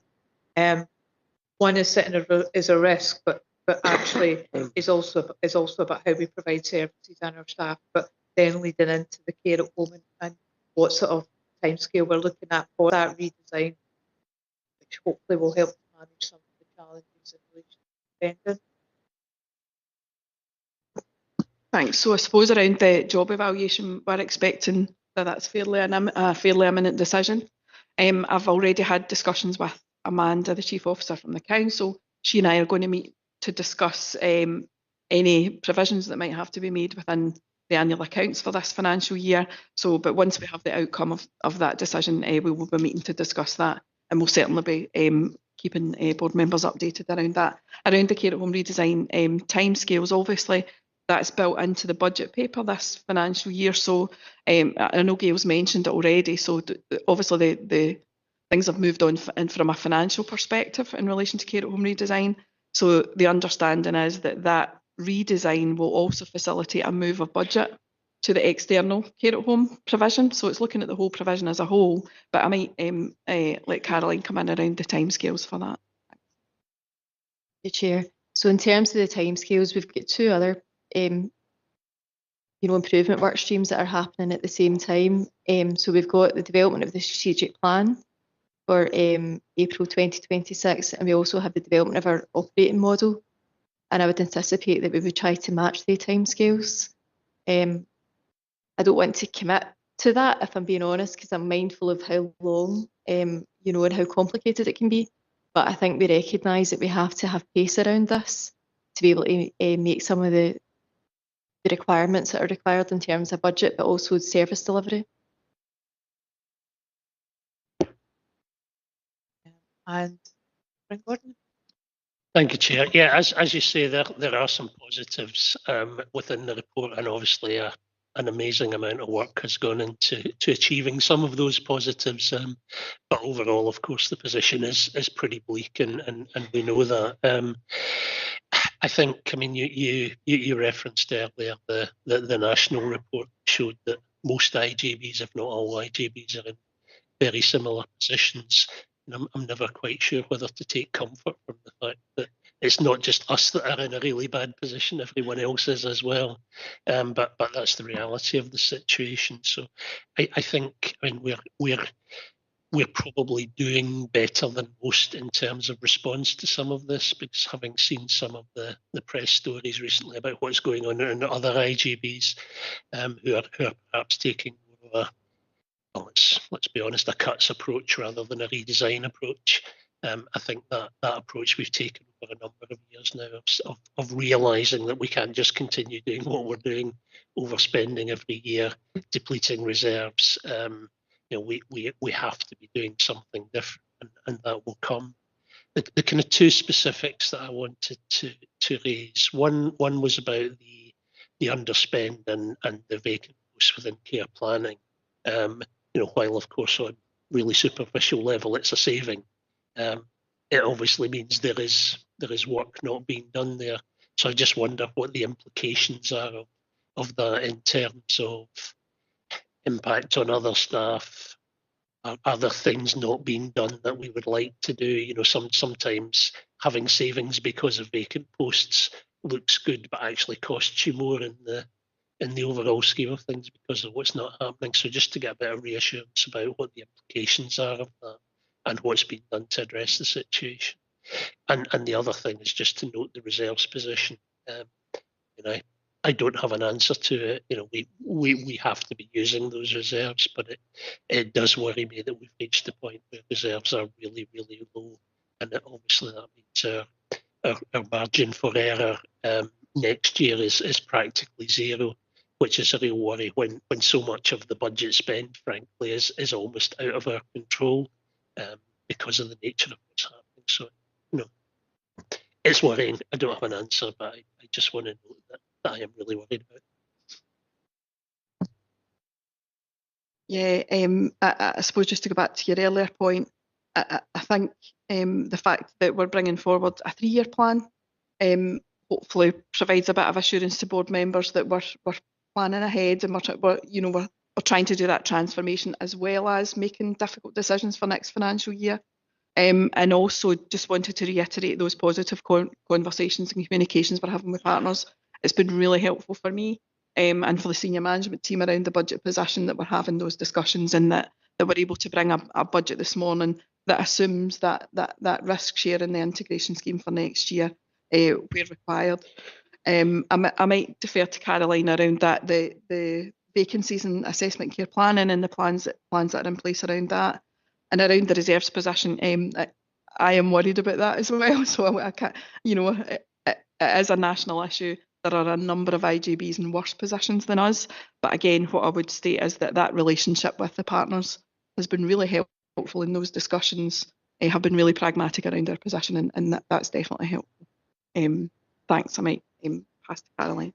one is sitting as a risk, but actually is also about how we provide services and our staff, but then leading into the care at home and what sort of timescale we're looking at for that redesign, which hopefully will help to manage some of the challenges in relation to spending. Thanks. So I suppose around the job evaluation, we're expecting that that's a fairly imminent decision. I've already had discussions with Amanda, the Chief Officer from the Council. She and I are going to meet to discuss any provisions that might have to be made within the annual accounts for this financial year. But once we have the outcome of that decision, we will be meeting to discuss that, and we'll certainly be keeping board members updated around that. Around the care at home redesign timescales, obviously, that's built into the budget paper this financial year. So I know Gail's mentioned it already. So obviously the things have moved on from a financial perspective in relation to care at home redesign. So the understanding is that redesign will also facilitate a move of budget to the external care at home provision. So it's looking at the whole provision as a whole, but I might let Caroline come in around the timescales for that. The Chair. So in terms of the timescales, we've got two other improvement work streams that are happening at the same time. So we've got the development of the strategic plan for April 2026, and we also have the development of our operating model. And I would anticipate that we would try to match the timescales. I don't want to commit to that, if I'm being honest, because I'm mindful of how long, and how complicated it can be. But I think we recognise that we have to have pace around this to be able to make some of the requirements that are required in terms of budget, but also service delivery. And Frank Gordon. Thank you, Chair. Yeah, as you say, there are some positives within the report, and obviously an amazing amount of work has gone into achieving some of those positives. But overall, of course, the position is pretty bleak, and we know that. I think, you referenced earlier the national report showed that most IJBs, if not all IJBs, are in very similar positions. And I'm never quite sure whether to take comfort from the fact that it's not just us that are in a really bad position, everyone else is as well. But that's the reality of the situation. So I think we're probably doing better than most in terms of response to some of this, because having seen some of the press stories recently about what's going on in other IJBs who are perhaps taking more of let's be honest, a cuts approach rather than a redesign approach. I think that approach we've taken over a number of years now of realising that we can't just continue doing what we're doing, overspending every year, depleting reserves. We have to be doing something different, and that will come. The kind of two specifics that I wanted to raise. One was about the underspend and the vacant posts within care planning. While of course on really superficial level it's a saving, it obviously means there is work not being done there. So I just wonder what the implications are of that in terms of impact on other staff. Are there things not being done that we would like to do? Sometimes having savings because of vacant posts looks good, but actually costs you more in the overall scheme of things because of what's not happening. So just to get a bit of reassurance about what the implications are of that and what's been done to address the situation. And the other thing is just to note the reserves position. I don't have an answer to it. We have to be using those reserves, but it does worry me that we've reached the point where reserves are really, really low, and obviously that means our margin for error next year is practically zero, which is a real worry when so much of the budget spend, frankly, is almost out of our control because of the nature of what's happening. So, it's worrying. I don't have an answer, but I just want to note that I am really worried about. Yeah, I suppose just to go back to your earlier point, I think the fact that we're bringing forward a 3-year plan hopefully provides a bit of assurance to board members that we're planning ahead and we're trying to do that transformation as well as making difficult decisions for next financial year. And also just wanted to reiterate those positive conversations and communications we're having with partners. It's been really helpful for me and for the senior management team around the budget position that we're having those discussions, and that we're able to bring a budget this morning that assumes that risk share in the integration scheme for next year where required. I might defer to Caroline around that, the vacancies and assessment care planning and the plans that are in place around that, and around the reserves position. I am worried about that as well. So I can't, it is a national issue. There are a number of IJBs in worse positions than us. But again, what I would state is that relationship with the partners has been really helpful in those discussions, have been really pragmatic around their position, and that's definitely helpful. Thanks. I might pass to Caroline.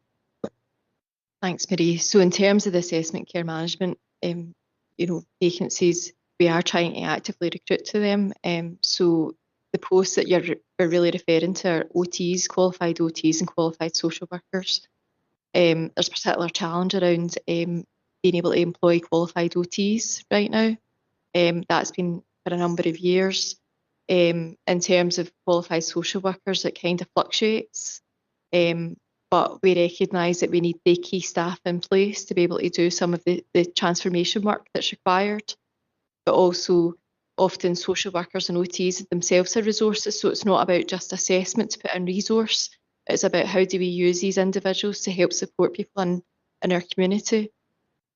Thanks, Marie. So in terms of the assessment care management, vacancies, we are trying to actively recruit to them. So the posts that you're really referring to are OTs, qualified OTs and qualified social workers. there's a particular challenge around being able to employ qualified OTs right now. That's been for a number of years. In terms of qualified social workers, it kind of fluctuates. But we recognise that we need the key staff in place to be able to do some of the transformation work that's required. But also, often social workers and OTs themselves are resources, so it's not about just assessment to put in resource. It's about how do we use these individuals to help support people in our community.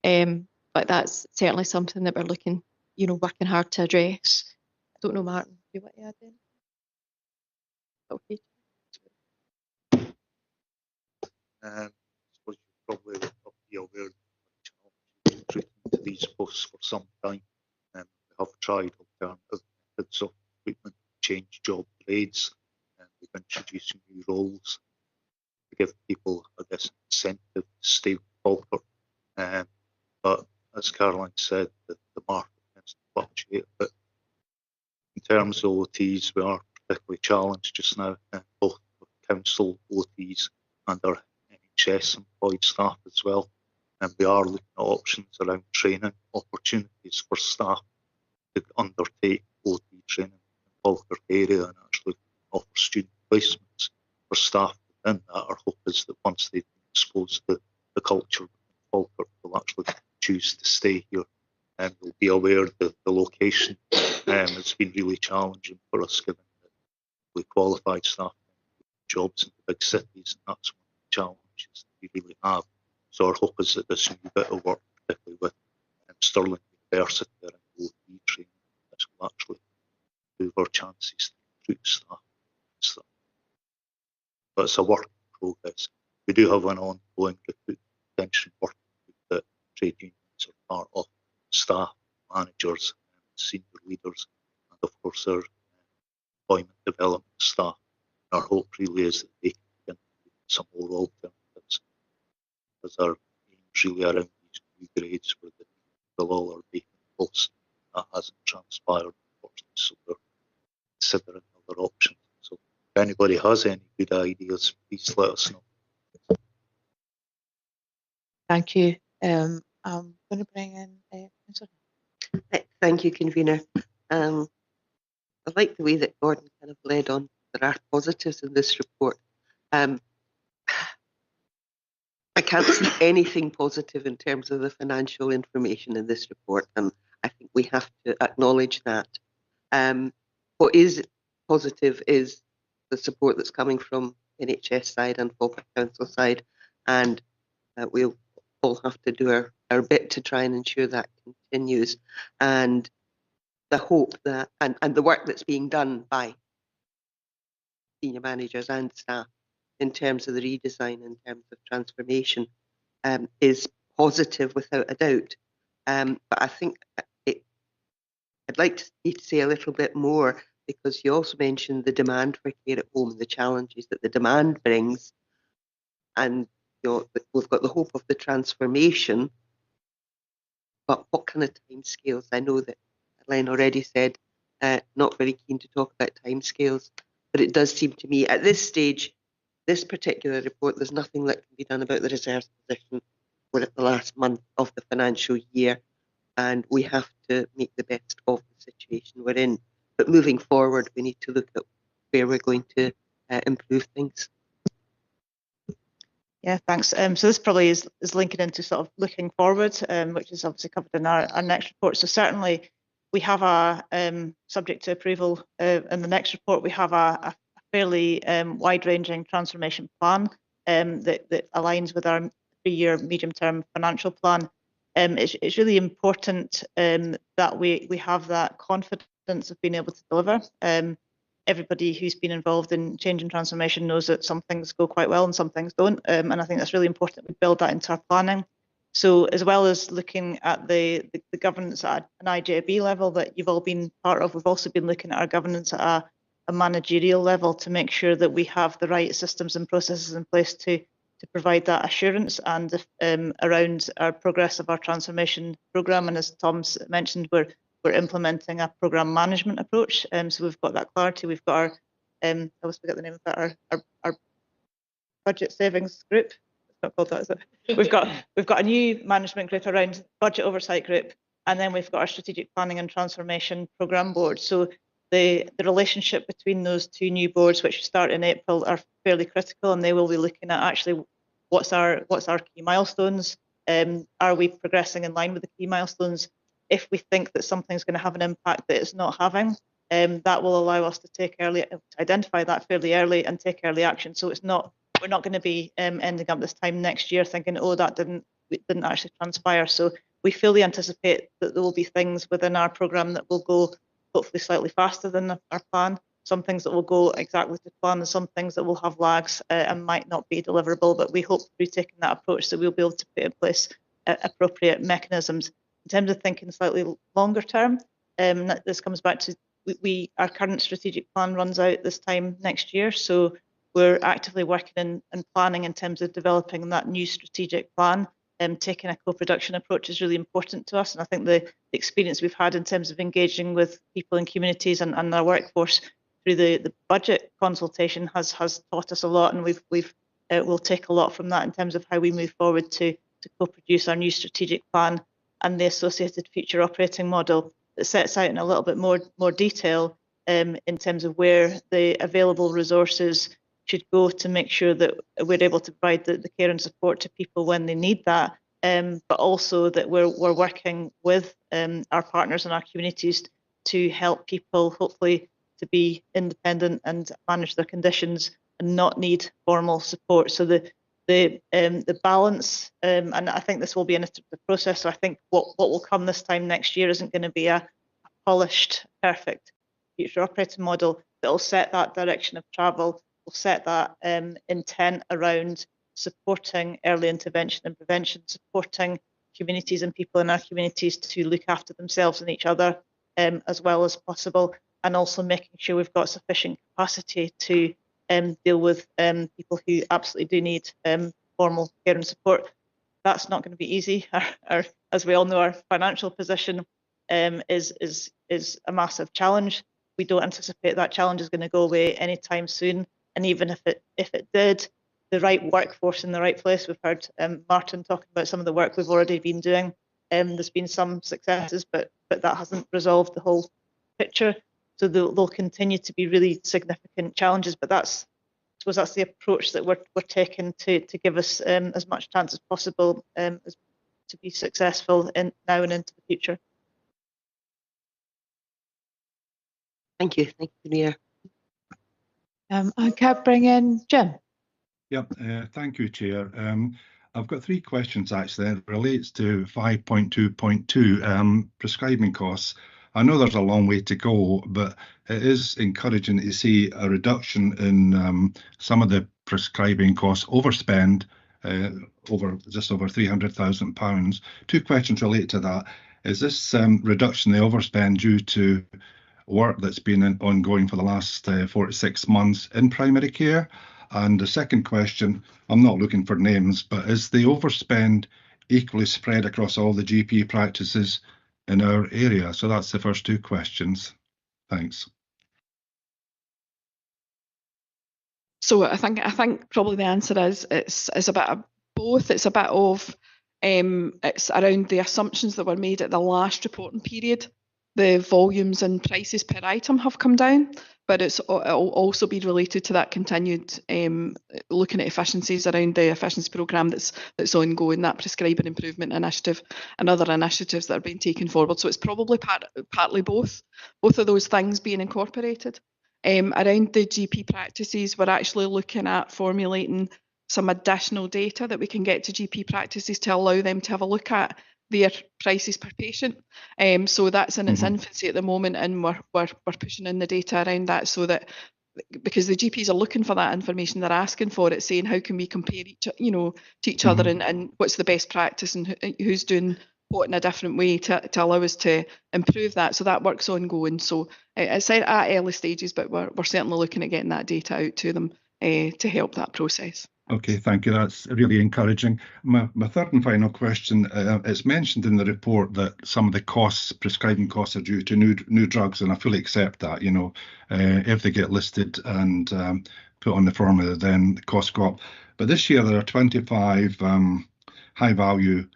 But that's certainly something that we're looking, working hard to address. I don't know, Martin, do you want to add in? Okay. I suppose you probably will be aware of the challenge recruiting to these posts for some time. We have tried alternative methods of recruitment, change job grades, and we've introduced new roles to give people, I guess, an incentive to stay with Falkirk. But as Caroline said, the market tends to fluctuate a bit. In terms of OTs, we are particularly challenged just now, both with council OTs and our NHS employed staff as well. And we are looking at options around training opportunities for staff to undertake OT training in the Falkirk area and actually offer student placements for staff within that. Our hope is that once they've been exposed to the culture within Falkirk, they'll actually choose to stay here. And we'll be aware that the location has been really challenging for us, given that we qualified staff jobs in the big cities, and that's one of the challenges that we really have. So our hope is that this new bit of work, particularly with Stirling University around OT training, this will actually improve our chances to recruit staff. But it's a work in progress. We do have an ongoing recruitment retention working group that trade unions are part of, staff, managers, senior leaders, and of course our employment development staff. Our hope really is that they can begin to do some more alternatives, because our aim is really around these new grades where the fill all our vacant posts. That hasn't transpired, unfortunately, so we're considering other options. So if anybody has any good ideas, please let us know. Thank you. I'm going to bring in Councillor. Thank you, Convener. I like the way that Gordon kind of led on. There are positives in this report. I can't see anything positive in terms of the financial information in this report, and I think we have to acknowledge that. What is positive is the support that's coming from NHS side and Falkirk Council side, and we'll all have to do our bit to try and ensure that continues. And the hope that, and the work that's being done by senior managers and staff in terms of the redesign, in terms of transformation, is positive without a doubt. But I think I'd like to say a little bit more, because you also mentioned the demand for care at home and the challenges that the demand brings. And we've got the hope of the transformation, but what kind of timescales? I know that Len already said not very keen to talk about timescales, but it does seem to me at this stage, this particular report, there's nothing that can be done about the reserves position. We're at the last month of the financial year, and we have to make the best of the situation we're in. But moving forward, we need to look at where we're going to improve things. Yeah, thanks. So this probably is linking into sort of looking forward, which is obviously covered in our next report. So certainly we have a, subject to approval in the next report, we have a fairly wide-ranging transformation plan that aligns with our 3-year medium-term financial plan. It's really important that we have that confidence of being able to deliver. Everybody who's been involved in change and transformation knows that some things go quite well and some things don't. And I think that's really important we build that into our planning. So as well as looking at the governance at an IJB level that you've all been part of, we've also been looking at our governance at a managerial level to make sure that we have the right systems and processes in place to provide that assurance and around our progress of our transformation programme. And as Tom's mentioned, we're implementing a programme management approach. So we've got that clarity. We've got our, I always forget the name of that, our budget savings group. not called that, is it? We've got a new management group around budget oversight group, and then we've got our strategic planning and transformation programme board. So the relationship between those two new boards, which start in April, are fairly critical, and they will be looking at actually what's our key milestones. Are we progressing in line with the key milestones? If we think that something's going to have an impact that it's not having, that will allow us to identify that fairly early and take early action. So we're not going to be ending up this time next year thinking, oh, that didn't actually transpire. So we fully anticipate that there will be things within our programme that will go hopefully slightly faster than our plan. Some things that will go exactly to plan, and some things that will have lags and might not be deliverable. But we hope through taking that approach that we'll be able to put in place appropriate mechanisms. In terms of thinking slightly longer term, this comes back to our current strategic plan runs out this time next year. So we're actively working and planning in terms of developing that new strategic plan. Taking a co-production approach is really important to us. And I think the experience we've had in terms of engaging with people in communities and our workforce through the budget consultation has taught us a lot, and we'll take a lot from that in terms of how we move forward to co-produce our new strategic plan and the associated future operating model that sets out in a little bit more detail in terms of where the available resources should go to make sure that we're able to provide the care and support to people when they need that, but also that we're working with our partners and our communities to help people hopefully to be independent and manage their conditions and not need formal support. So the balance, and I think this will be an iterative process. So I think what will come this time next year isn't going to be a polished, perfect future operating model that will set that direction of travel, will set that intent around supporting early intervention and prevention, supporting communities and people in our communities to look after themselves and each other as well as possible, and also making sure we've got sufficient capacity to deal with people who absolutely do need formal care and support. That's not going to be easy. As we all know, our financial position is a massive challenge. We don't anticipate that challenge is going to go away anytime soon. And even if it did, the right workforce in the right place. We've heard Martin talking about some of the work we've already been doing. There's been some successes, but that hasn't resolved the whole picture. So there'll continue to be really significant challenges. But I suppose that's the approach that we're taking to give us as much chance as possible to be successful now and into the future. Thank you, Mayor. I can bring in Jim. Yep, thank you, Chair. I've got three questions actually that relates to 5.2.2 prescribing costs. I know there's a long way to go, but it is encouraging to see a reduction in some of the prescribing costs overspend, just over £300,000. Two questions related to that. Is this reduction in the overspend due to work that's been ongoing for the last 4 to 6 months in primary care? And the second question, I'm not looking for names, but is the overspend equally spread across all the GP practices in our area? So that's the first two questions. Thanks. So I think probably the answer is it's a bit of both. It's a bit of it's around the assumptions that were made at the last reporting period. The volumes and prices per item have come down, but it'll also be related to that continued looking at efficiencies around the efficiency programme that's ongoing, that prescribing improvement initiative and other initiatives that are being taken forward. So it's probably partly both of those things being incorporated. Around the GP practices, we're actually looking at formulating some additional data that we can get to GP practices to allow them to have a look at their prices per patient. So that's in its infancy at the moment, and we're pushing in the data around that, so that because the GPs are looking for that information, they're asking for it, saying how can we compare to each other, and what's the best practice, and who's doing what in a different way to allow us to improve that. So that work's ongoing. So it's at early stages, but we're certainly looking at getting that data out to them to help that process. Okay, thank you. That's really encouraging. My third and final question, it's mentioned in the report that some of the costs, prescribing costs, are due to new drugs, and I fully accept that. If they get listed and put on the formula, then the costs go up. But this year there are 25 high value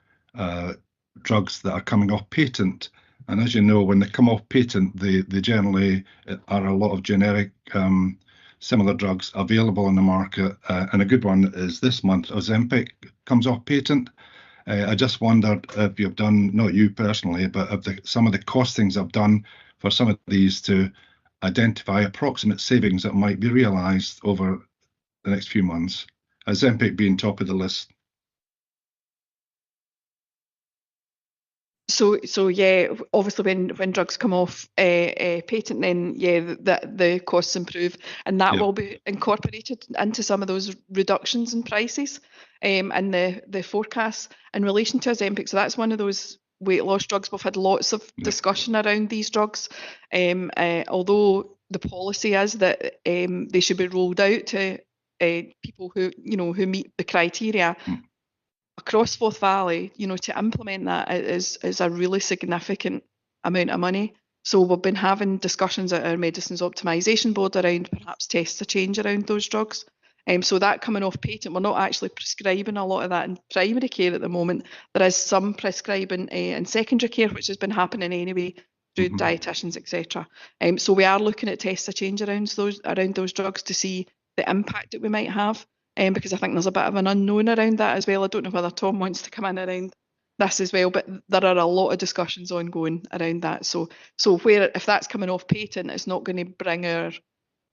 drugs that are coming off patent. And as you know, when they come off patent, they generally are a lot of generic similar drugs available in the market. And a good one is this month, Ozempic comes off patent. I just wondered if you've done, not you personally, but of some of the costings I've done for some of these to identify approximate savings that might be realised over the next few months, Ozempic being top of the list. So yeah, obviously when drugs come off patent, then yeah, the costs improve, and that will be incorporated into some of those reductions in prices, and the forecasts in relation to Ozempic. So that's one of those weight loss drugs. We've had lots of discussion around these drugs, although the policy is that they should be rolled out to people who meet the criteria. Across Forth Valley, to implement that is a really significant amount of money. So we've been having discussions at our Medicines Optimisation Board around perhaps tests a change around those drugs. So that coming off patent, we're not actually prescribing a lot of that in primary care at the moment. There is some prescribing in secondary care, which has been happening anyway through dietitians, etc. So we are looking at tests a change around those drugs to see the impact that we might have. Because I think there's a bit of an unknown around that as well. I don't know whether Tom wants to come in around this as well, but there are a lot of discussions ongoing around that. So if that's coming off patent, it's not going to bring our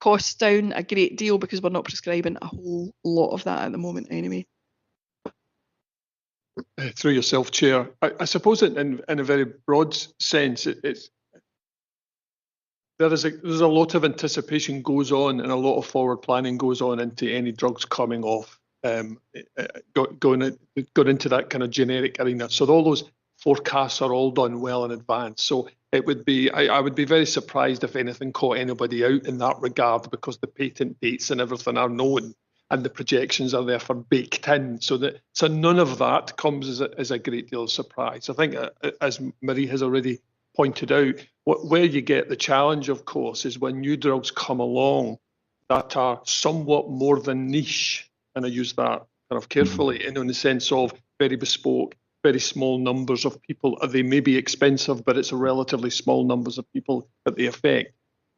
costs down a great deal because we're not prescribing a whole lot of that at the moment anyway. Through yourself, Chair, I suppose in a very broad sense, there's a lot of anticipation goes on and a lot of forward planning goes on into any drugs coming off, going into that kind of generic arena. So all those forecasts are all done well in advance. So it would be, I would be very surprised if anything caught anybody out in that regard, because the patent dates and everything are known and the projections are therefore baked in. So none of that comes as a great deal of surprise. I think, as Marie has already pointed out, where you get the challenge, of course, is when new drugs come along that are somewhat more than niche, and I use that kind of carefully, in the sense of very bespoke, very small numbers of people. They may be expensive, but it's a relatively small numbers of people that they affect.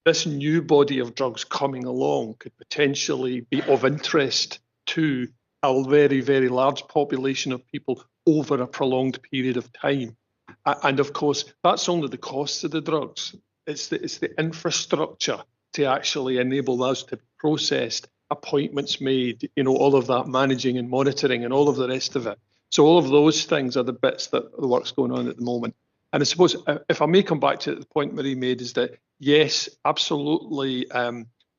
This new body of drugs coming along could potentially be of interest to a very, very large population of people over a prolonged period of time. And of course, that's only the cost of the drugs. It's the infrastructure to actually enable those to be processed, appointments made, all of that managing and monitoring and all of the rest of it. So all of those things are the bits that the work's going on at the moment. And I suppose, if I may come back to the point Marie made, is that yes, absolutely,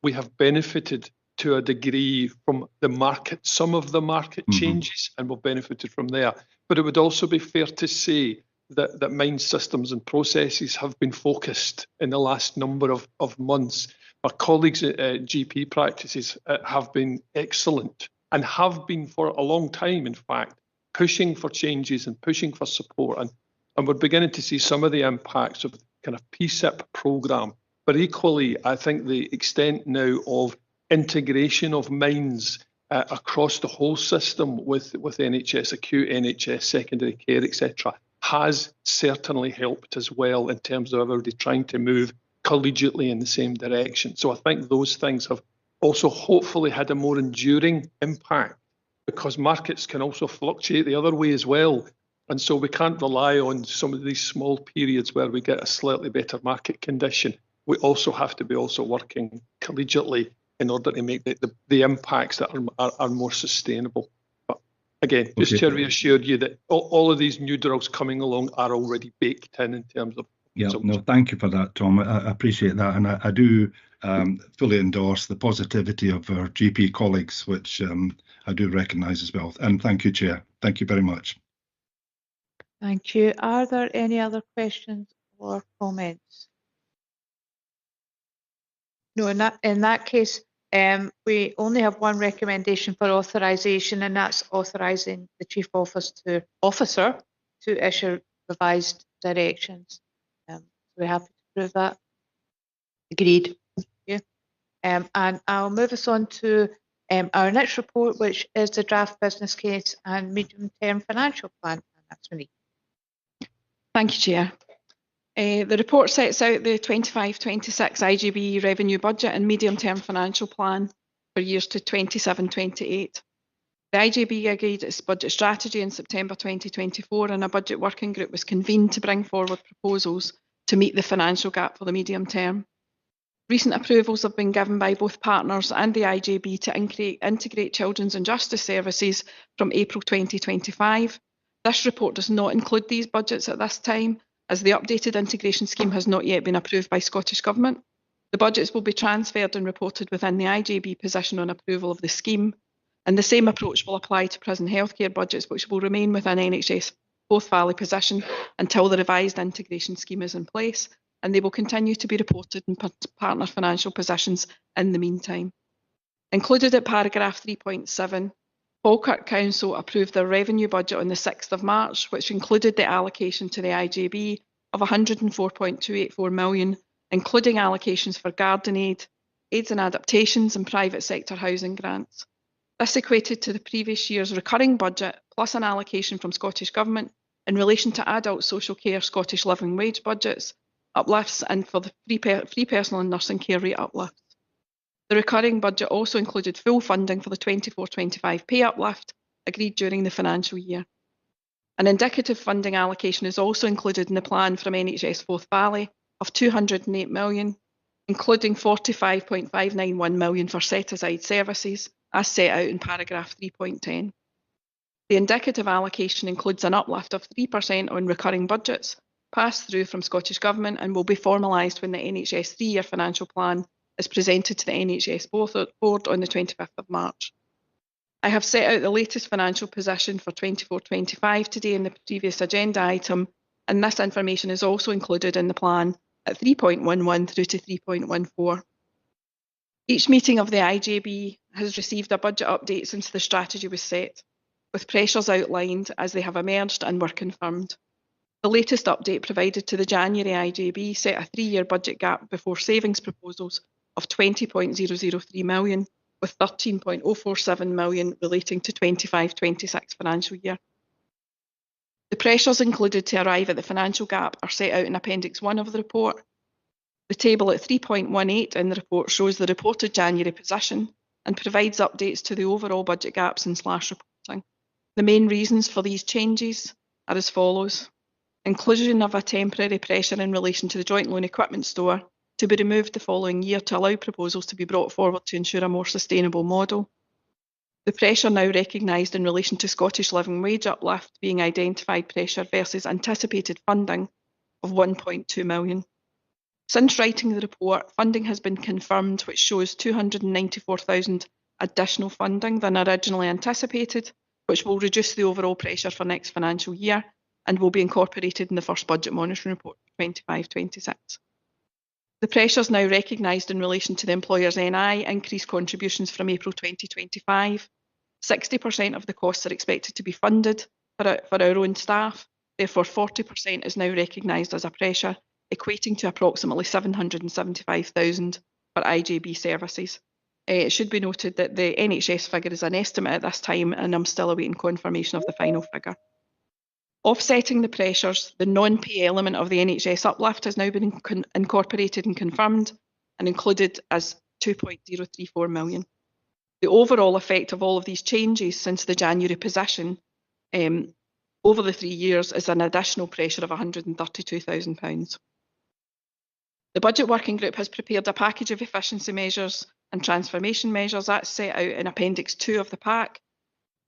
we have benefited to a degree from the market, some of the market changes, and we've benefited from there. But it would also be fair to say that mind systems and processes have been focused in the last number of months. Our colleagues at GP practices have been excellent and have been for a long time, in fact, pushing for changes and pushing for support. And we're beginning to see some of the impacts of the kind of PSIP programme. But equally, I think the extent now of integration of minds across the whole system with NHS acute, NHS secondary care, etc., has certainly helped as well in terms of everybody trying to move collegiately in the same direction. So I think those things have also hopefully had a more enduring impact, because markets can also fluctuate the other way as well. And so we can't rely on some of these small periods where we get a slightly better market condition. We also have to be also working collegiately in order to make the impacts that are more sustainable. But again, just to reassure you that all of these new drugs coming along are already baked in terms of. Yeah, no, thank you for that, Tom. I appreciate that. And I do fully endorse the positivity of our GP colleagues, which I do recognise as well. And thank you, Chair. Thank you very much. Thank you. Are there any other questions or comments? No, in that case, we only have one recommendation for authorisation, and that's authorising the Chief Officer to issue revised directions. We're happy to approve that. Agreed. Yeah. And I'll move us on to Our next report, which is the draft business case and medium-term financial plan. And that's Monique. Thank you, Chair. The report sets out the 25-26 IGB revenue budget and medium-term financial plan for years to 27-28. The IGB agreed its budget strategy in September 2024, and a budget working group was convened to bring forward proposals to meet the financial gap for the medium term. Recent approvals have been given by both partners and the IGB to integrate children's and justice services from April 2025. This report does not include these budgets at this time, as the updated integration scheme has not yet been approved by Scottish Government. The budgets will be transferred and reported within the IGB position on approval of the scheme, and the same approach will apply to prison healthcare budgets, which will remain within NHS Forth Valley position until the revised integration scheme is in place, and they will continue to be reported in partner financial positions in the meantime. Included at paragraph 3.7, Falkirk Council approved their revenue budget on the 6th of March, which included the allocation to the IGB of 104.284 million, including allocations for garden aid, aids and adaptations and private sector housing grants. This equated to the previous year's recurring budget plus an allocation from Scottish Government in relation to adult social care Scottish living wage budgets, uplifts and for the free personal and nursing care rate uplifts. The recurring budget also included full funding for the 24-25 pay uplift agreed during the financial year. An indicative funding allocation is also included in the plan from NHS Forth Valley of 208 million, including 45.591 million for set-aside services, as set out in paragraph 3.10. The indicative allocation includes an uplift of 3% on recurring budgets passed through from Scottish Government and will be formalised when the NHS 3-year financial plan is presented to the NHS Board on the 25th of March. I have set out the latest financial position for 24-25 today in the previous agenda item, and this information is also included in the plan at 3.11 through to 3.14. Each meeting of the IGB has received a budget update since the strategy was set, with pressures outlined as they have emerged and were confirmed. The latest update provided to the January IGB set a 3-year budget gap before savings proposals of 20.003 million, with 13.047 million relating to 25-26 financial year. The pressures included to arrive at the financial gap are set out in Appendix 1 of the report. The table at 3.18 in the report shows the reported January position and provides updates to the overall budget gap since last reporting. The main reasons for these changes are as follows. Inclusion of a temporary pressure in relation to the joint loan equipment store to be removed the following year to allow proposals to be brought forward to ensure a more sustainable model. The pressure now recognised in relation to Scottish living wage uplift being identified pressure versus anticipated funding of 1.2 million. Since writing the report, funding has been confirmed, which shows 294,000 additional funding than originally anticipated, which will reduce the overall pressure for next financial year and will be incorporated in the first budget monitoring report for 25-26. The pressures now recognised in relation to the employer's NI increased contributions from April 2025. 60% of the costs are expected to be funded for our own staff. Therefore, 40% is now recognised as a pressure, equating to approximately 775,000 for IGB services. It should be noted that the NHS figure is an estimate at this time, and I'm still awaiting confirmation of the final figure. Offsetting the pressures, the non-pay element of the NHS uplift has now been incorporated and confirmed and included as 2.034 million. The overall effect of all of these changes since the January position over the 3 years is an additional pressure of £132,000. The Budget Working Group has prepared a package of efficiency measures and transformation measures that's set out in Appendix 2 of the pack.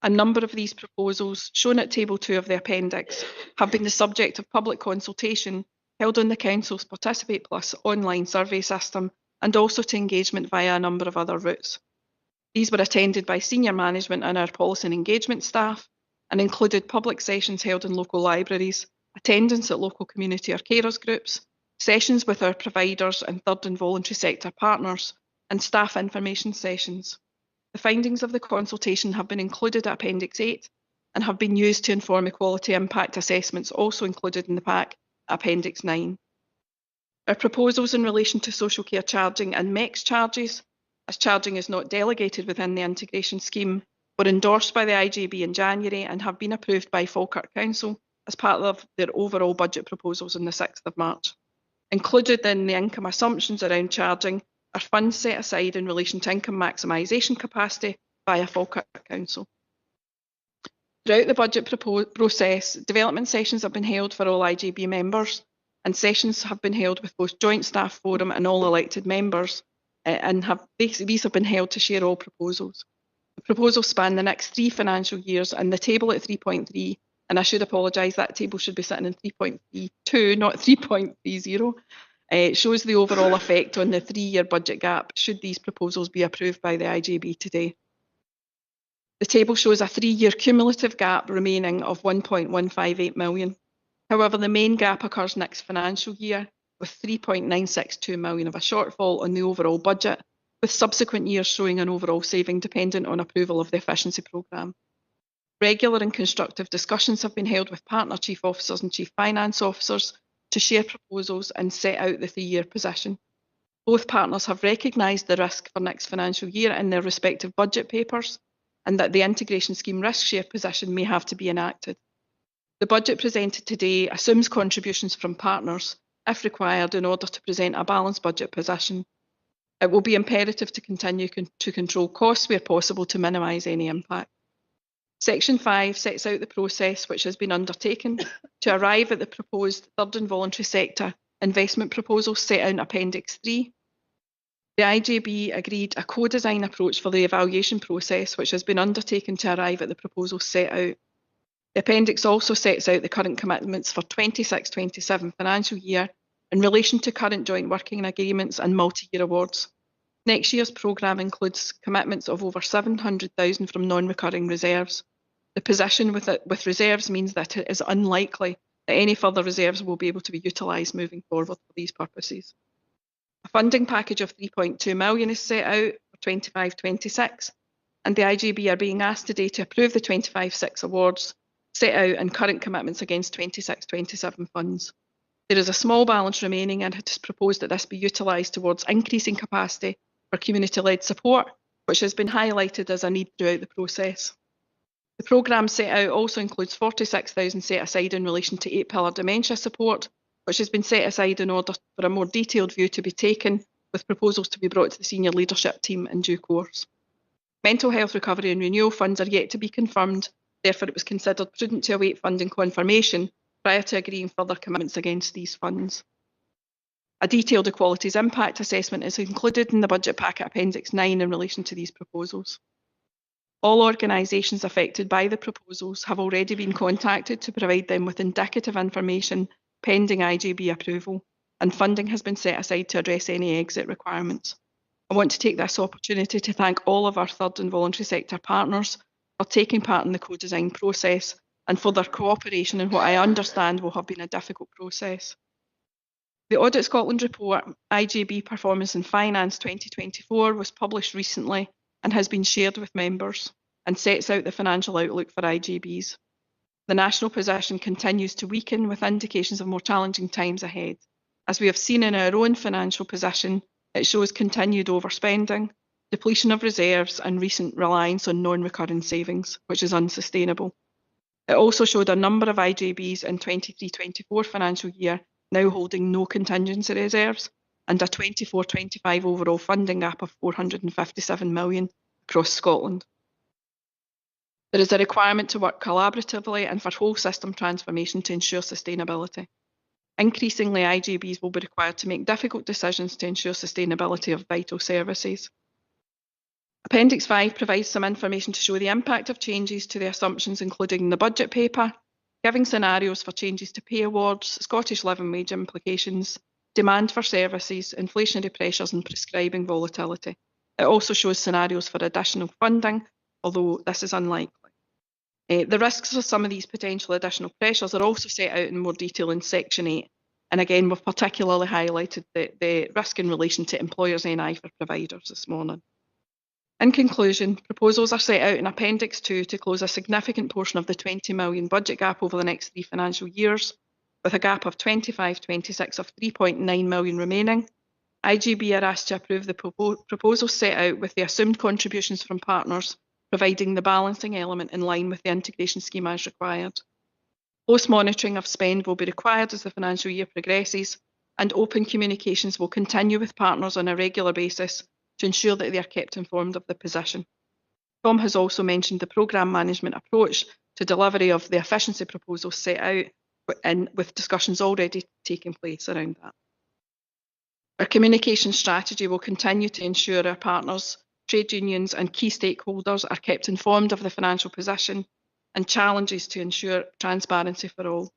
A number of these proposals, shown at Table 2 of the appendix, have been the subject of public consultation held on the Council's Participate Plus online survey system and also to engagement via a number of other routes. These were attended by senior management and our policy and engagement staff and included public sessions held in local libraries, attendance at local community or carers groups, sessions with our providers and third and voluntary sector partners, and staff information sessions. The findings of the consultation have been included at Appendix 8 and have been used to inform equality impact assessments also included in the pack at Appendix 9. Our proposals in relation to social care charging and MEX charges as charging is not delegated within the integration scheme, were endorsed by the IJB in January and have been approved by Falkirk Council as part of their overall budget proposals on the 6th of March. Included in the income assumptions around charging are funds set aside in relation to income maximisation capacity via Falkirk Council. Throughout the budget process, development sessions have been held for all IJB members, and sessions have been held with both Joint Staff Forum and all elected members, and these have been held to share all proposals. The proposals span the next 3 financial years, and the table at 3.3, and I should apologise, that table should be sitting in 3.32, not 3.30, shows the overall effect on the 3-year budget gap should these proposals be approved by the IJB today. The table shows a 3-year cumulative gap remaining of 1.158 million. However, the main gap occurs next financial year, with 3.962 million of a shortfall on the overall budget, with subsequent years showing an overall saving dependent on approval of the efficiency programme. Regular and constructive discussions have been held with partner chief officers and chief finance officers to share proposals and set out the 3-year position. Both partners have recognised the risk for next financial year in their respective budget papers, and that the integration scheme risk share position may have to be enacted. The budget presented today assumes contributions from partners, if required, in order to present a balanced budget position. It will be imperative to continue to control costs where possible to minimise any impact. Section 5 sets out the process which has been undertaken to arrive at the proposed third and voluntary sector investment proposal set out in Appendix 3. The IJB agreed a co-design approach for the evaluation process which has been undertaken to arrive at the proposal set out. The appendix also sets out the current commitments for 26-27 financial year in relation to current joint working agreements and multi-year awards. Next year's programme includes commitments of over 700,000 from non-recurring reserves. The position with reserves means that it is unlikely that any further reserves will be able to be utilised moving forward for these purposes. A funding package of 3.2 million is set out for 25-26, and the IJB are being asked today to approve the 25-6 awards set out and current commitments against 26-27 funds. There is a small balance remaining, and it is proposed that this be utilised towards increasing capacity for community-led support, which has been highlighted as a need throughout the process. The programme set out also includes 46,000 set aside in relation to 8-pillar dementia support, which has been set aside in order for a more detailed view to be taken, with proposals to be brought to the senior leadership team in due course. Mental health recovery and renewal funds are yet to be confirmed, therefore it was considered prudent to await funding confirmation prior to agreeing further commitments against these funds. A detailed equalities impact assessment is included in the budget packet Appendix 9 in relation to these proposals. All organisations affected by the proposals have already been contacted to provide them with indicative information pending IJB approval, and funding has been set aside to address any exit requirements. I want to take this opportunity to thank all of our third and voluntary sector partners for taking part in the co-design process and for their cooperation in what I understand will have been a difficult process. The Audit Scotland report, IJB Performance and Finance 2024, was published recently and has been shared with members and sets out the financial outlook for IJBs. The national position continues to weaken with indications of more challenging times ahead. As we have seen in our own financial position, it shows continued overspending, depletion of reserves and recent reliance on non-recurring savings, which is unsustainable. It also showed a number of IJBs in 23-24 financial year now holding no contingency reserves and a 24-25 overall funding gap of 457 million across Scotland. There is a requirement to work collaboratively and for whole system transformation to ensure sustainability. Increasingly, IJBs will be required to make difficult decisions to ensure sustainability of vital services. Appendix 5 provides some information to show the impact of changes to the assumptions included in the budget paper, giving scenarios for changes to pay awards, Scottish living wage implications, demand for services, inflationary pressures and prescribing volatility. It also shows scenarios for additional funding, although this is unlikely. The risks of some of these potential additional pressures are also set out in more detail in Section 8, and again we've particularly highlighted the risk in relation to employers' NI for providers this morning. In conclusion, proposals are set out in Appendix 2 to close a significant portion of the 20 million budget gap over the next 3 financial years, with a gap of 25-26 of 3.9 million remaining. IGB are asked to approve the proposals set out with the assumed contributions from partners, providing the balancing element in line with the integration scheme as required. Post-monitoring of spend will be required as the financial year progresses, and open communications will continue with partners on a regular basis to ensure that they are kept informed of the position. Tom has also mentioned the programme management approach to delivery of the efficiency proposals set out, and with discussions already taking place around that. Our communication strategy will continue to ensure our partners, trade unions and key stakeholders are kept informed of the financial position and challenges to ensure transparency for all.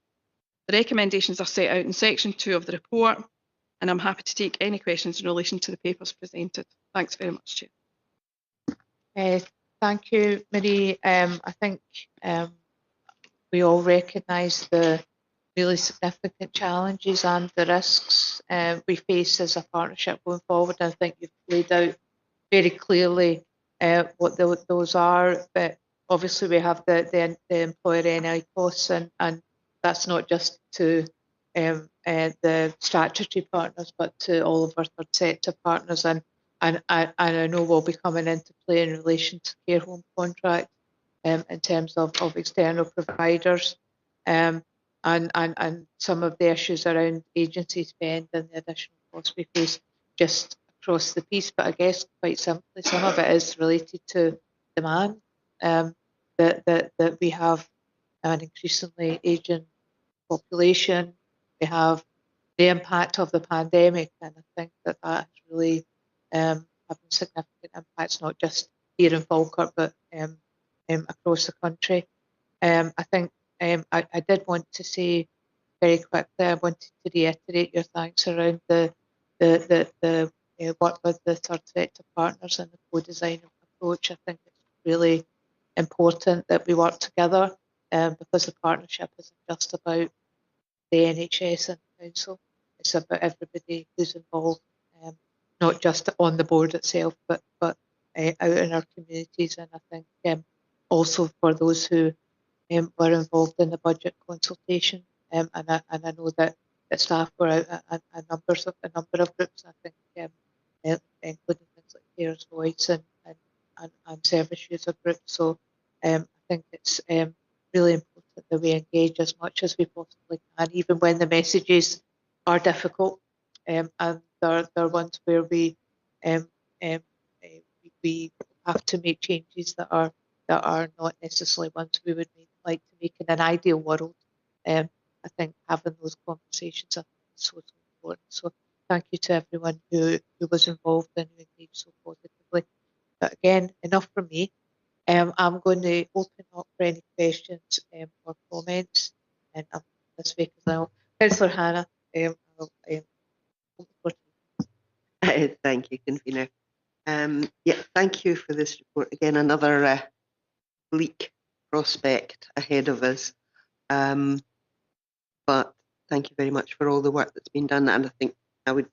The recommendations are set out in section 2 of the report, and I'm happy to take any questions in relation to the papers presented. Thanks very much, Chair. Thank you, Marie. I think we all recognise the really significant challenges and the risks we face as a partnership going forward. I think you've laid out very clearly what those are, but obviously we have the employer NI costs, and that's not just to the statutory partners, but to all of our third sector partners, and I know will be coming into play in relation to care home contracts in terms of external providers, and some of the issues around agency spend and the additional costs we face just across the piece. But I guess quite simply, some of it is related to demand, that we have an increasingly ageing population. We have the impact of the pandemic, and I think that is really having significant impacts, not just here in Falkirk, but across the country. I think I did want to say very quickly, I wanted to reiterate your thanks around the work with the third sector partners and the co-design approach. I think it's really important that we work together, because the partnership isn't just about the NHS and the council. It's about everybody who's involved, not just on the board itself, but out in our communities. And I think also for those who were involved in the budget consultation, and I know that staff were out at a number of groups. I think including things like Carers Voice and service user groups. So I think it's really important that we engage as much as we possibly can, even when the messages are difficult, and there are ones where we have to make changes that are not necessarily ones we would like to make in an ideal world. I think having those conversations is so important. So thank you to everyone who was involved and who engaged so positively. But again, enough from me. I'm going to open up for any questions or comments, and this week as well. Councillor Hannah, thank you, Convener. Yeah, thank you for this report. Again, another bleak prospect ahead of us. But thank you very much for all the work that's been done. And I think I would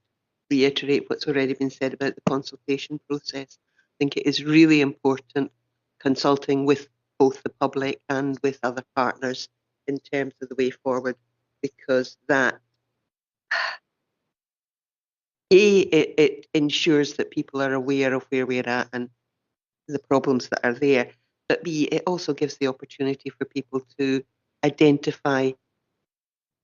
reiterate what's already been said about the consultation process. I think it is really important consulting with both the public and with other partners in terms of the way forward, because that it ensures that people are aware of where we're at and the problems that are there, but B, it also gives the opportunity for people to identify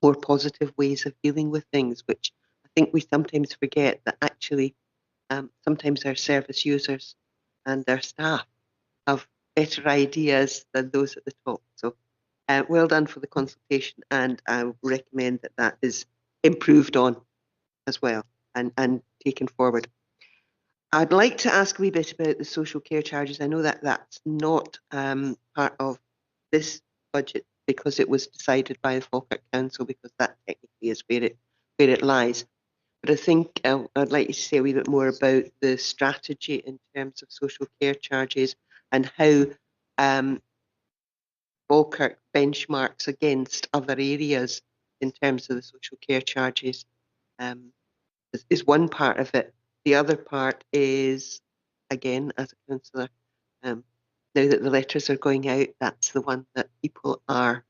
more positive ways of dealing with things, which I think we sometimes forget that actually sometimes our service users and their staff have better ideas than those at the top. So well done for the consultation, and I would recommend that that is improved on as well and taken forward. I'd like to ask a wee bit about the social care charges. I know that that's not part of this budget because it was decided by the Falkirk Council, because that technically is where it lies. But I think I'd like you to say a wee bit more about the strategy in terms of social care charges and how Falkirk benchmarks against other areas in terms of the social care charges. Is one part of it. The other part is, again, as a councillor, now that the letters are going out, that's the one that people are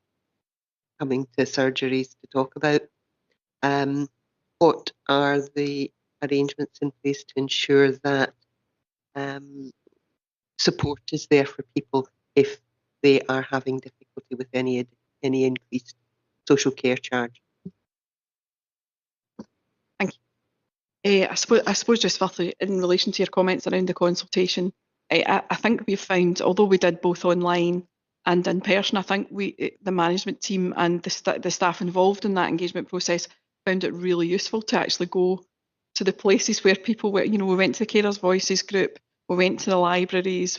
coming to surgeries to talk about. What are the arrangements in place to ensure that support is there for people if they are having difficulty with any increased social care charge. Thank you. I suppose just firstly, in relation to your comments around the consultation, I think we've found, although we did both online and in person, I think the management team and the staff involved in that engagement process found it really useful to actually go to the places where people were. You know, we went to the Carers Voices group, we went to the libraries,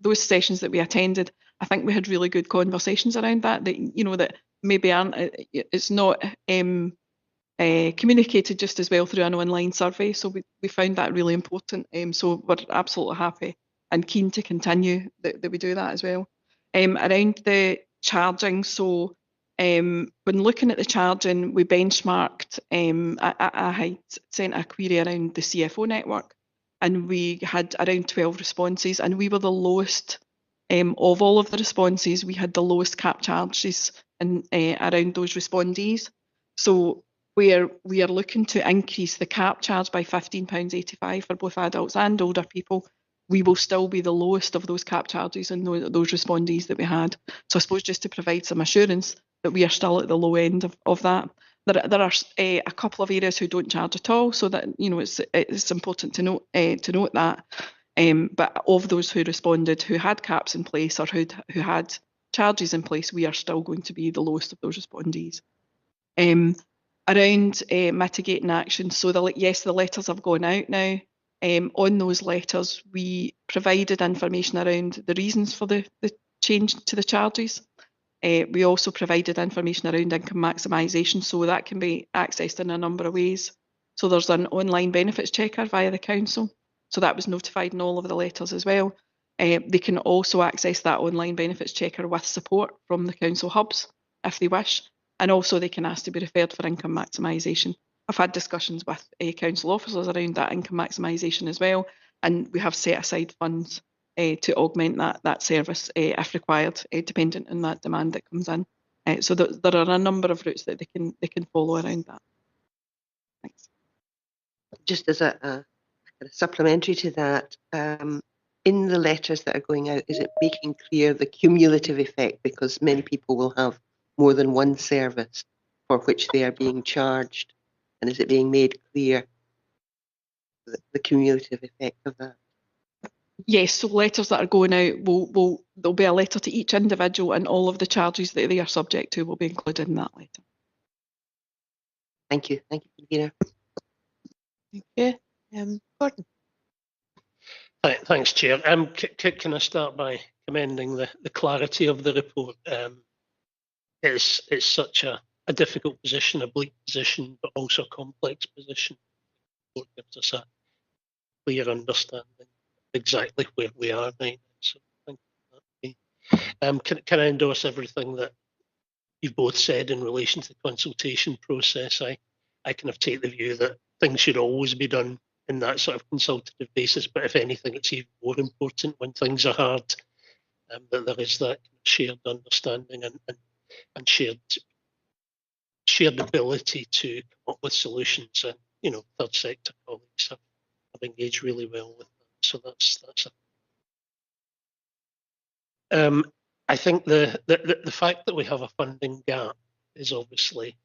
those sessions that we attended. I think we had really good conversations around that. That maybe aren't. It's not communicated just as well through an online survey. So we found that really important. So we're absolutely happy and keen to continue that we do that as well. Around the charging, so when looking at the charging, we benchmarked. I had sent a query around the CFO network, and we had around 12 responses, and we were the lowest of all of the responses. We had the lowest cap charges around those respondees. So we are looking to increase the cap charge by £15.85 for both adults and older people. We will still be the lowest of those cap charges and those respondees that we had. So I suppose just to provide some assurance that we are still at the low end of that. There are a couple of areas who don't charge at all, so that it's important to note that. But of those who responded, who had caps in place or who had charges in place, we are still going to be the lowest of those respondees. Around mitigating action, so yes, the letters have gone out now. On those letters, we provided information around the reasons for the change to the charges. We also provided information around income maximisation, so that can be accessed in a number of ways. So there's an online benefits checker via the council, so that was notified in all of the letters as well. They can also access that online benefits checker with support from the council hubs if they wish, and also they can ask to be referred for income maximisation. I've had discussions with council officers around that income maximisation as well, and we have set aside funds to augment that service if required, dependent on that demand that comes in. So there are a number of routes that they can follow around that. Thanks. Just as a supplementary to that, in the letters that are going out, is it making clear the cumulative effect? Because many people will have more than one service for which they are being charged. And is it being made clear the cumulative effect of that? Yes, so letters that are going out, there'll be a letter to each individual, and all of the charges that they are subject to will be included in that letter. Thank you. Thank you, Convener. Thank you. Gordon. Thanks, Chair. Can I start by commending the clarity of the report? It's such a difficult position, a bleak position, but also a complex position. It gives us a clear understanding exactly where we are right now. So thank you. Can I endorse everything that you've both said in relation to the consultation process? I kind of take the view that things should always be done in that sort of consultative basis, but if anything, it's even more important when things are hard, that there is that shared understanding and shared ability to come up with solutions. And third sector colleagues have engaged really well with that. So that's I think the fact that we have a funding gap is obviously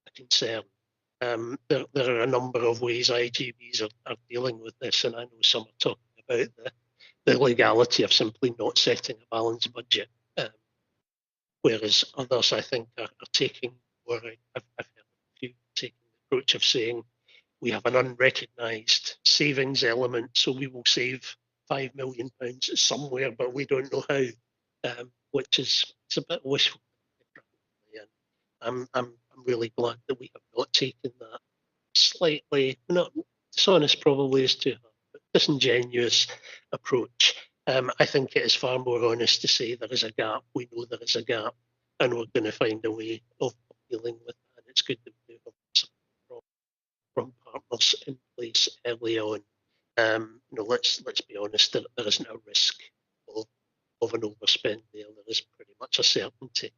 a concern. There are a number of ways IGBs are dealing with this, and I know some are talking about the legality of simply not setting a balanced budget, whereas others, I think, are taking, or I've heard a few taking the approach of saying we have an unrecognised savings element, so we will save £5 million somewhere, but we don't know how, which is a bit wishful thinking. And I'm really glad that we have not taken that slightly, not dishonest probably is too hard, but disingenuous approach. I think it is far more honest to say there is a gap. We know there is a gap, and we're going to find a way of dealing with that. And it's good that we have some from partners in place early on. Let's be honest. There isn't a risk of an overspend there. There is pretty much a certainty.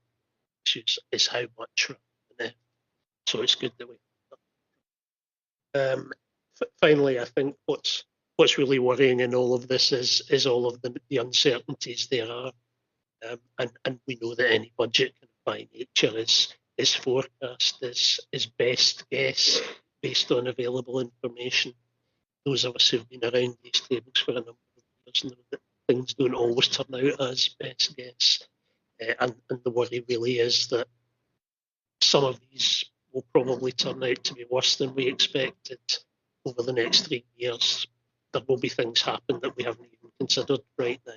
Is how much rather than if. So it's good that we have that. finally, I think what's really worrying in all of this is all of the uncertainties there are, and we know that any budget by nature is forecast, is best guess based on available information. Those of us who've been around these tables for a number of years know that things don't always turn out as best guess, and the worry really is that some of these will probably turn out to be worse than we expected over the next 3 years. There will be things happen that we haven't even considered right now,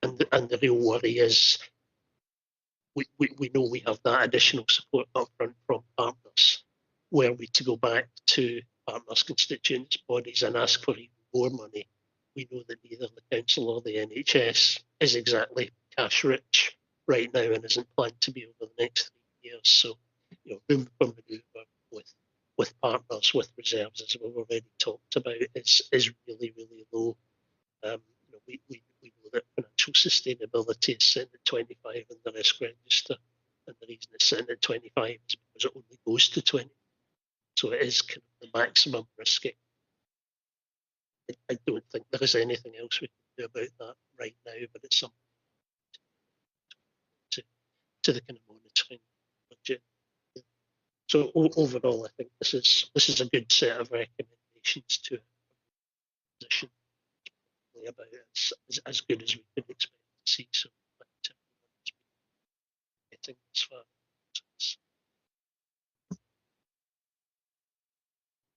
and the real worry is we know we have that additional support upfront from partners. Were we to go back to partners, constituents, bodies and ask for even more money, we know that neither the council or the NHS is exactly cash rich right now and isn't planned to be over the next 3 years. So, room for manoeuvre with partners, with reserves, as we've already talked about, is really, really low. We know that financial sustainability is sitting at 25 in the risk register, and the reason it's sitting at 25 is because it only goes to 20. So it is kind of the maximum risk. I don't think there is anything else we can do about that right now, but it's something to the kind of monitoring budget. So overall, I think this is a good set of recommendations to a position about as good as we could expect to see. So getting this far.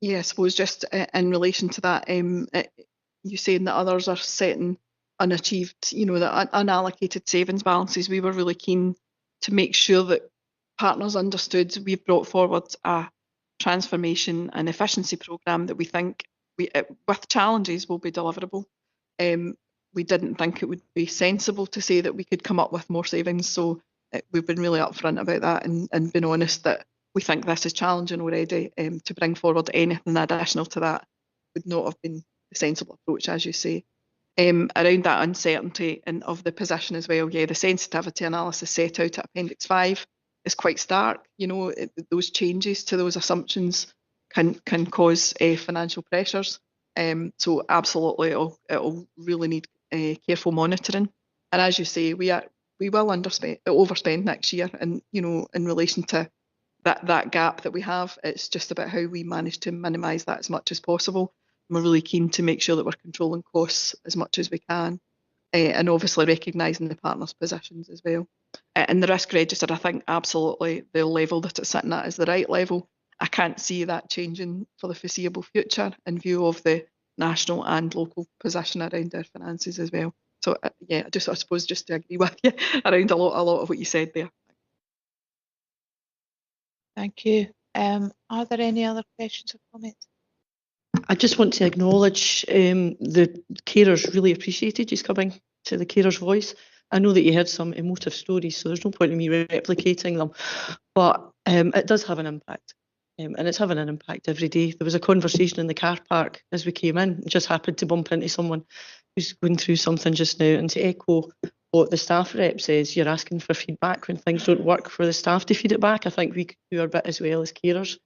Yeah, I suppose just in relation to that, you saying that others are setting unachieved, the unallocated savings balances. We were really keen to make sure that partners understood we've brought forward a transformation and efficiency programme that we think, with challenges, will be deliverable. We didn't think it would be sensible to say that we could come up with more savings, so we've been really upfront about that and been honest that we think this is challenging already. To bring forward anything additional to that would not have been the sensible approach, as you say. Around that uncertainty and of the position as well, the sensitivity analysis set out at Appendix 5 is quite stark. Those changes to those assumptions can cause financial pressures. So absolutely, it'll really need careful monitoring. And as you say, we will overspend next year, and in relation to that gap that we have, it's just about how we manage to minimise that as much as possible. And we're really keen to make sure that we're controlling costs as much as we can, and obviously recognising the partners' positions as well. And the risk register, I think absolutely the level that it's sitting at is the right level. I can't see that changing for the foreseeable future in view of the national and local position around our finances as well. So I suppose just to agree with you around a lot of what you said there. Thank you. Are there any other questions or comments? I just want to acknowledge the carers really appreciated you coming to the Carers Voice. I know that you had some emotive stories, so there's no point in me replicating them, but it does have an impact, and it's having an impact every day. There was a conversation in the car park as we came in. Just happened to bump into someone who's going through something just now, and to echo what the staff rep says, you're asking for feedback when things don't work for the staff to feed it back. I think we could do our bit as well as carers.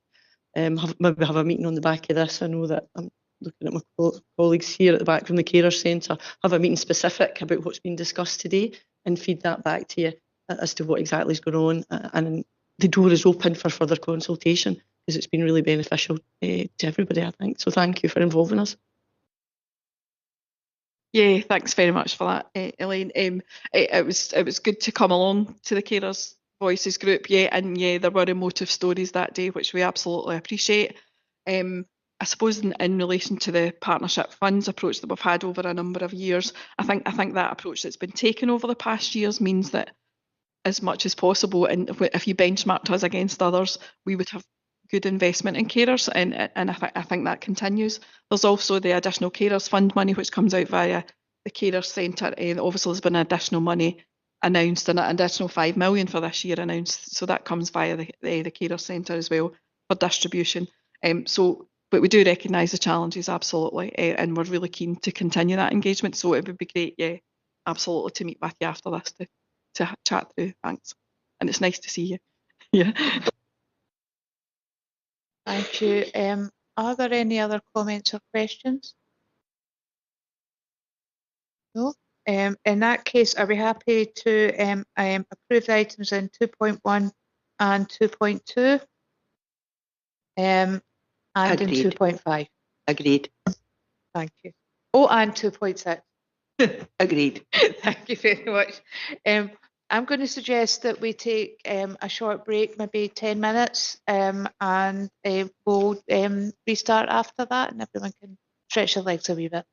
Maybe have a meeting on the back of this. I know that I'm looking at my colleagues here at the back from the Carers Centre, have a meeting specific about what's been discussed today and feed that back to you as to what exactly is going on. And the door is open for further consultation because it's been really beneficial to everybody, I think. So thank you for involving us. Yeah, thanks very much for that, Elaine. It was good to come along to the Carers Voices group, and there were emotive stories that day, which we absolutely appreciate. I suppose in relation to the partnership funds approach that we've had over a number of years, I think that approach that's been taken over the past years means that as much as possible, and if you benchmarked us against others, we would have good investment in carers, and I think that continues. There's also the additional carers fund money which comes out via the Carers Centre. Obviously there's been additional money announced, and an additional 5 million for this year announced, so that comes via the Carers Centre as well for distribution. But we do recognise the challenges, absolutely, and we're really keen to continue that engagement. So it would be great, absolutely, to meet with you after this to chat through. Thanks, and it's nice to see you. Yeah. Thank you. Are there any other comments or questions? No. In that case, are we happy to approve the items in 2.1 and 2.2? And Agreed. in 2.5? Agreed. Thank you. Oh, and 2.6. Agreed. Thank you very much. I'm going to suggest that we take a short break, maybe 10 minutes, and we'll restart after that, and everyone can stretch their legs a wee bit.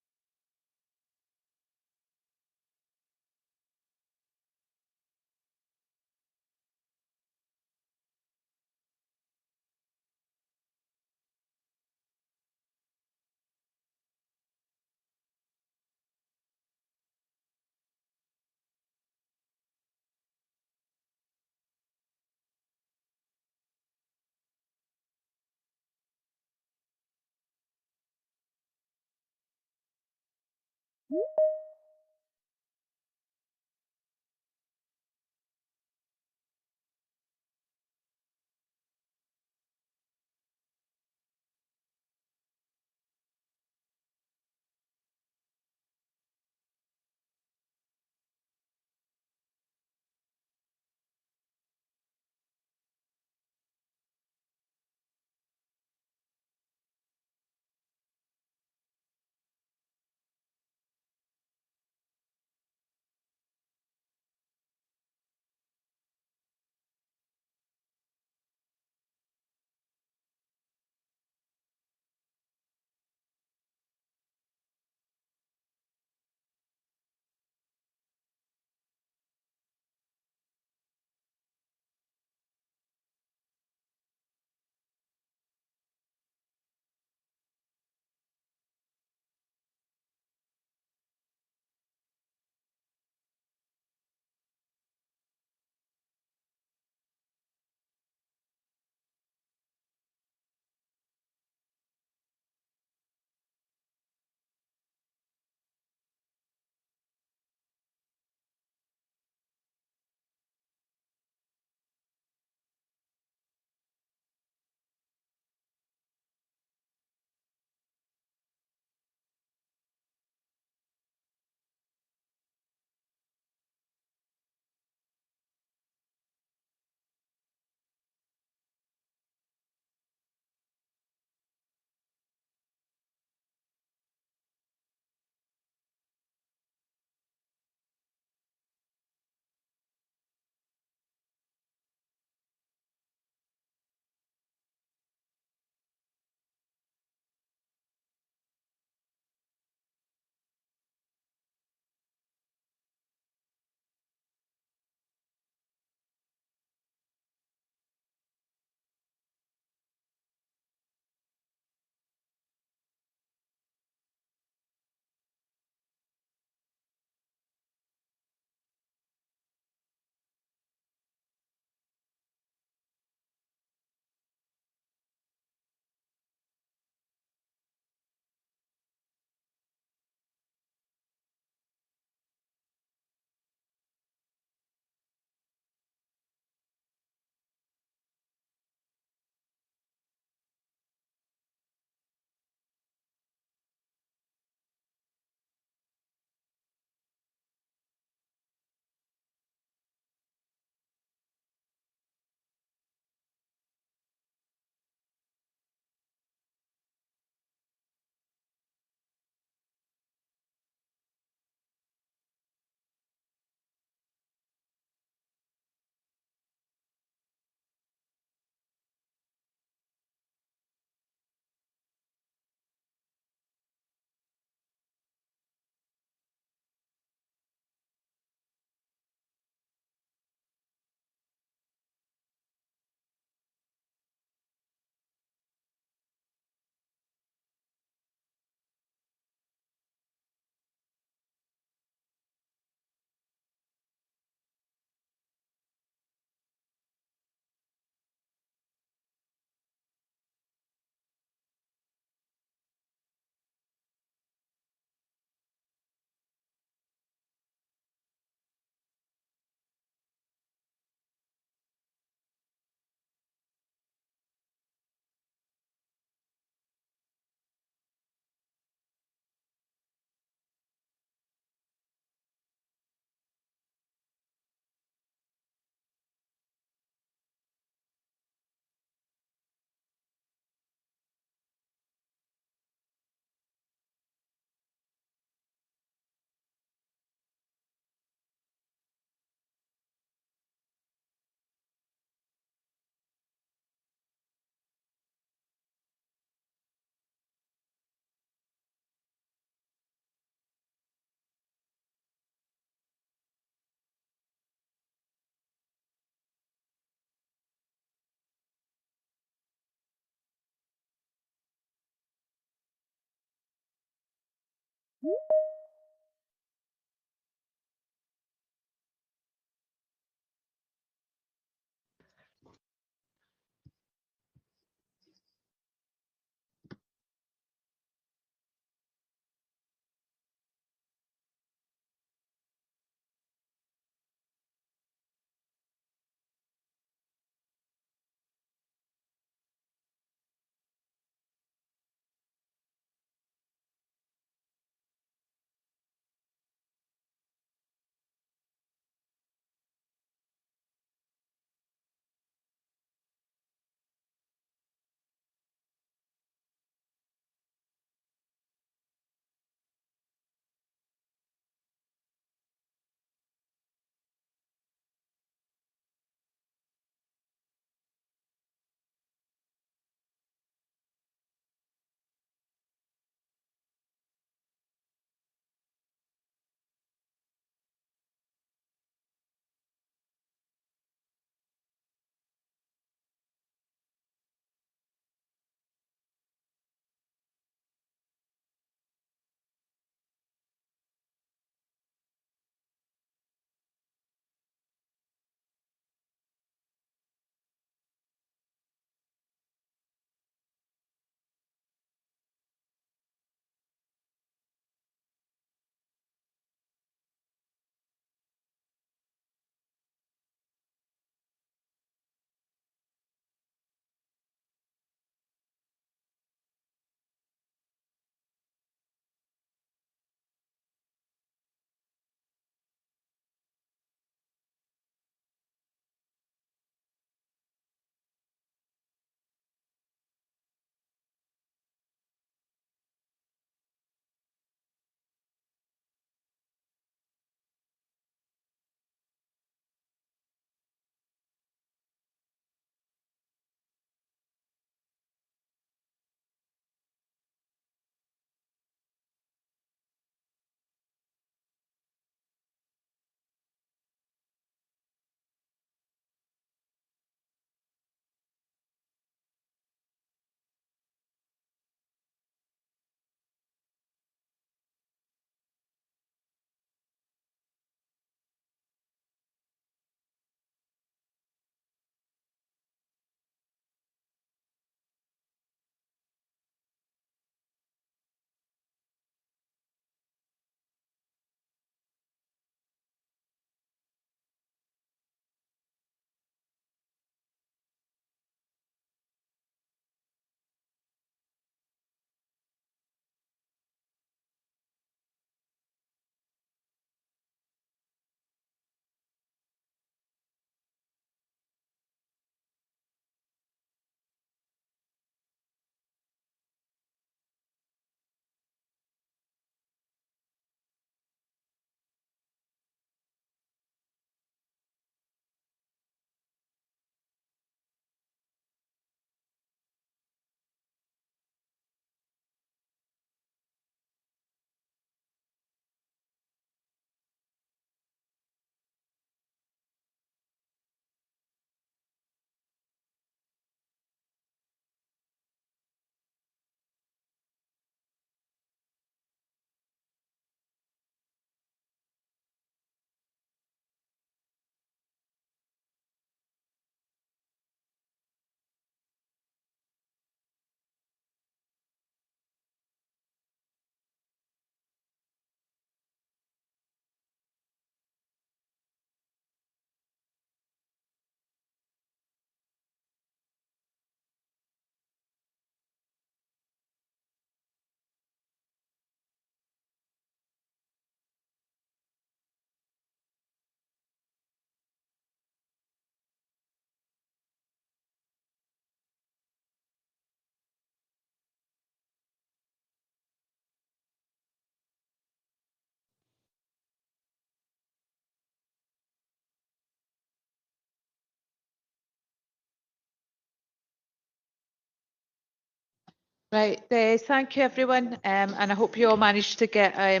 Right, thank you everyone, and I hope you all managed to get a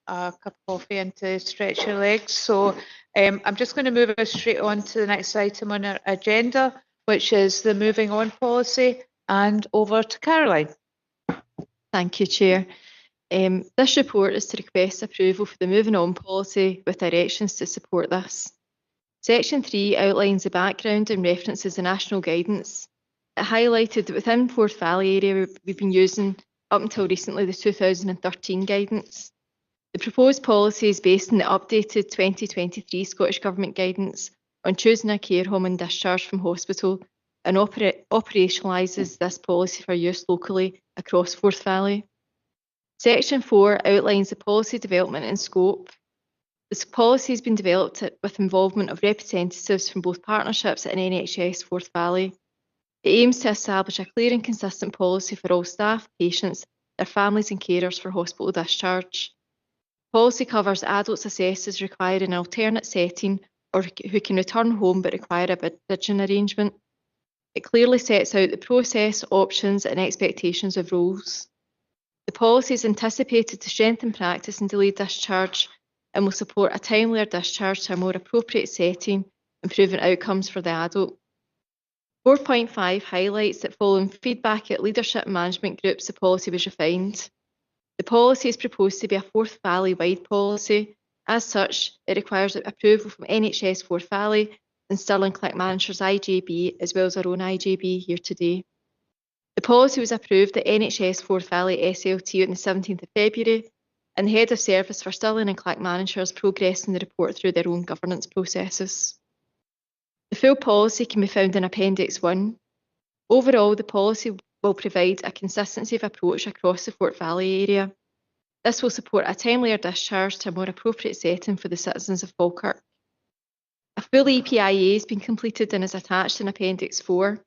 cup of coffee and to stretch your legs. So I'm just going to move us straight on to the next item on our agenda, which is the moving on policy, and over to Caroline. Thank you, Chair. This report is to request approval for the moving on policy with directions to support this. Section 3 outlines the background and references the national guidance. It highlighted that within Forth Valley area we've been using up until recently the 2013 guidance. The proposed policy is based on the updated 2023 Scottish Government guidance on choosing a care home and discharge from hospital and operationalises this policy for use locally across Forth Valley. Section 4 outlines the policy development and scope. This policy has been developed with involvement of representatives from both partnerships and NHS Forth Valley. It aims to establish a clear and consistent policy for all staff, patients, their families and carers for hospital discharge. Policy covers adults assessed as requiring an alternate setting or who can return home but require a bridging arrangement. It clearly sets out the process, options and expectations of roles. The policy is anticipated to strengthen practice in delayed discharge and will support a timelier discharge to a more appropriate setting, improving outcomes for the adult. 4.5 highlights that following feedback at leadership and management groups, the policy was refined. The policy is proposed to be a Forth Valley-wide policy. As such, it requires approval from NHS Forth Valley and Stirling Clinic Managers IJB, as well as our own IJB here today. The policy was approved at NHS Forth Valley SLT on the 17th of February, and the Head of Service for Stirling and Clinic Managers progressing the report through their own governance processes. The full policy can be found in Appendix 1. Overall, the policy will provide a consistency of approach across the Forth Valley area. This will support a timelier discharge to a more appropriate setting for the citizens of Falkirk. A full EPIA has been completed and is attached in Appendix 4.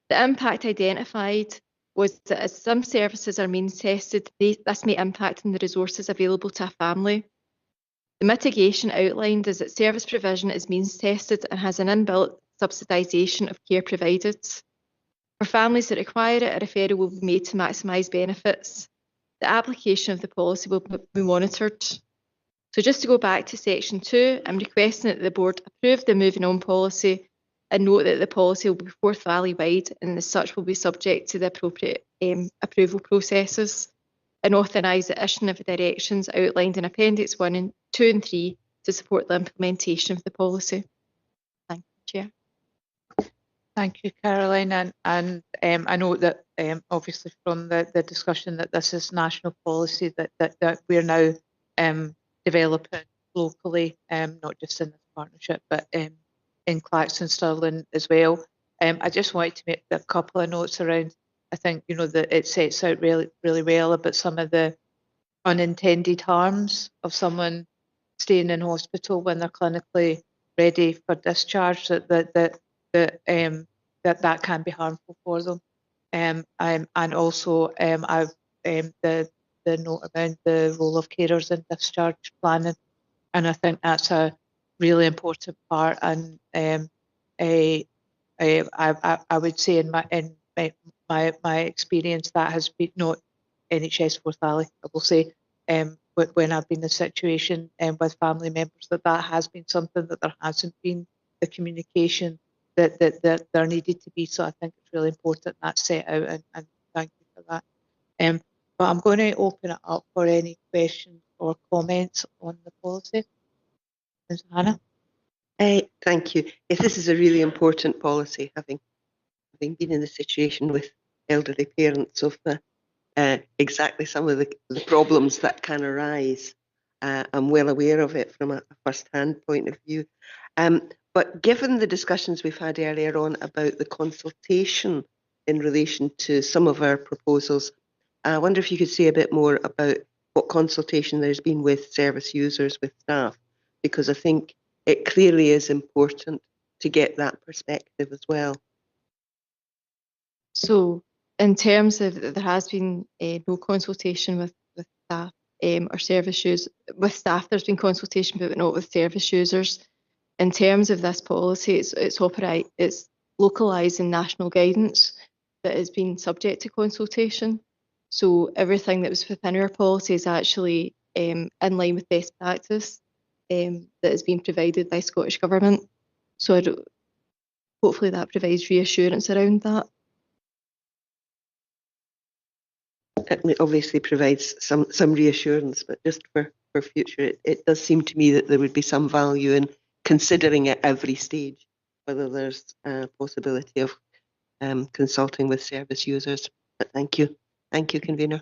The impact identified was that as some services are means tested, this may impact on the resources available to a family. The mitigation outlined is that service provision is means tested and has an inbuilt subsidisation of care provided. For families that require it, a referral will be made to maximise benefits. The application of the policy will be monitored. So just to go back to Section 2, I'm requesting that the Board approve the moving on policy and note that the policy will be Forth Valley-wide and as such will be subject to the appropriate approval processes, and authorise the issuing of the directions outlined in Appendix 1 and 2 and 3 to support the implementation of the policy. Thank you, Chair. Thank you, Caroline. And I know that obviously from the discussion that this is national policy that we're now developing locally, not just in this partnership, but in Clacton, Stirling as well. I just wanted to make a couple of notes around. I think that it sets out really well about some of the unintended harms of someone staying in hospital when they're clinically ready for discharge. That can be harmful for them. And also I've the note around the role of carers in discharge planning, and I think that's a really important part. And I would say in my experience that has been not NHS Forth Valley. I will say when I've been in a situation with family members that has been something that there hasn't been the communication that there needed to be. So I think it's really important that's set out, and thank you for that. But I'm going to open it up for any questions or comments on the policy. Ms. Hannah? Thank you. Yes, this is a really important policy, having been in the situation with elderly parents of exactly some of the problems that can arise. I'm well aware of it from a first-hand point of view. But given the discussions we've had earlier on about the consultation in relation to some of our proposals, I wonder if you could say a bit more about what consultation there's been with service users, with staff, because I think it clearly is important to get that perspective as well. So in terms of, there has been no consultation with staff or service users. With staff there's been consultation, but not with service users. In terms of this policy, it's localising national guidance that has been subject to consultation. So everything that was within our policy is actually in line with best practice that has been provided by Scottish Government. So hopefully that provides reassurance around that. it obviously provides some reassurance, but just for future, it does seem to me that there would be some value in considering at every stage whether there's a possibility of consulting with service users. But thank you, convener.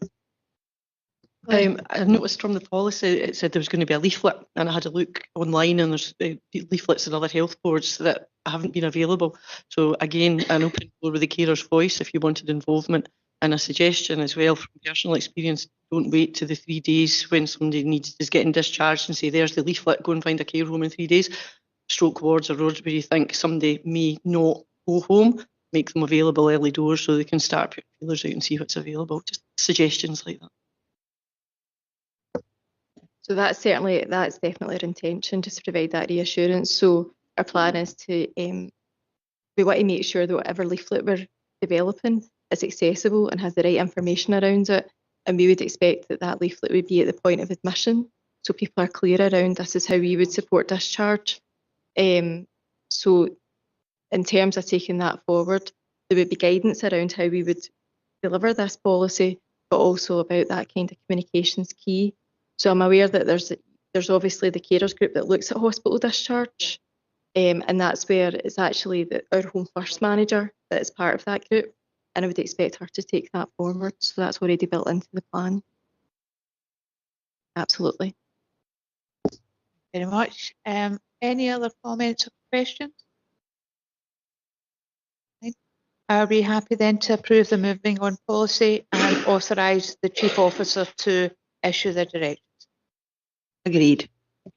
I noticed from the policy it said there was going to be a leaflet, and I had a look online, and there's leaflets in other health boards that haven't been available. So again, an open door with the carer's voice if you wanted involvement, and a suggestion as well from personal experience: don't wait to the 3 days when somebody is getting discharged and say, "There's the leaflet. Go and find a care home in 3 days." Stroke wards or wards where you think somebody may not go home, make them available early doors so they can start putting feelers out and see what's available. Just suggestions like that. So that's definitely our intention, just to provide that reassurance. So our plan is to we want to make sure that whatever leaflet we're developing is accessible and has the right information around it, and we would expect that leaflet would be at the point of admission, so people are clear around this is how we would support discharge. So in terms of taking that forward, there would be guidance around how we would deliver this policy, but also about that kind of communications key. So I'm aware that there's obviously the carers group that looks at hospital discharge, and that's where it's actually our Home First manager that is part of that group, and I would expect her to take that forward. So that's already built into the plan. Absolutely. Very much. Any other comments or questions? Are we happy then to approve the moving on policy and authorise the Chief Officer to issue the directions? Agreed.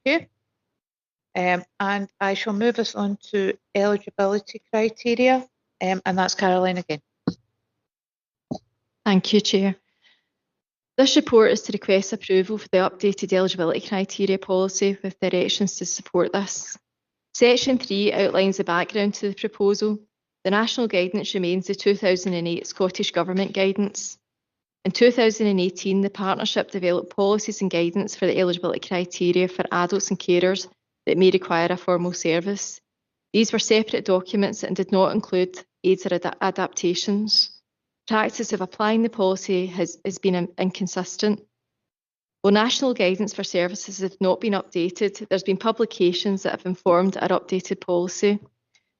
Thank you. And I shall move us on to eligibility criteria, and that's Caroline again. Thank you, Chair. This report is to request approval for the updated eligibility criteria policy with directions to support this. Section 3 outlines the background to the proposal. The national guidance remains the 2008 Scottish Government guidance. In 2018, the partnership developed policies and guidance for the eligibility criteria for adults and carers that may require a formal service. These were separate documents and did not include aids or adaptations. Practice of applying the policy has been inconsistent. While national guidance for services have not been updated, there's been publications that have informed our updated policy.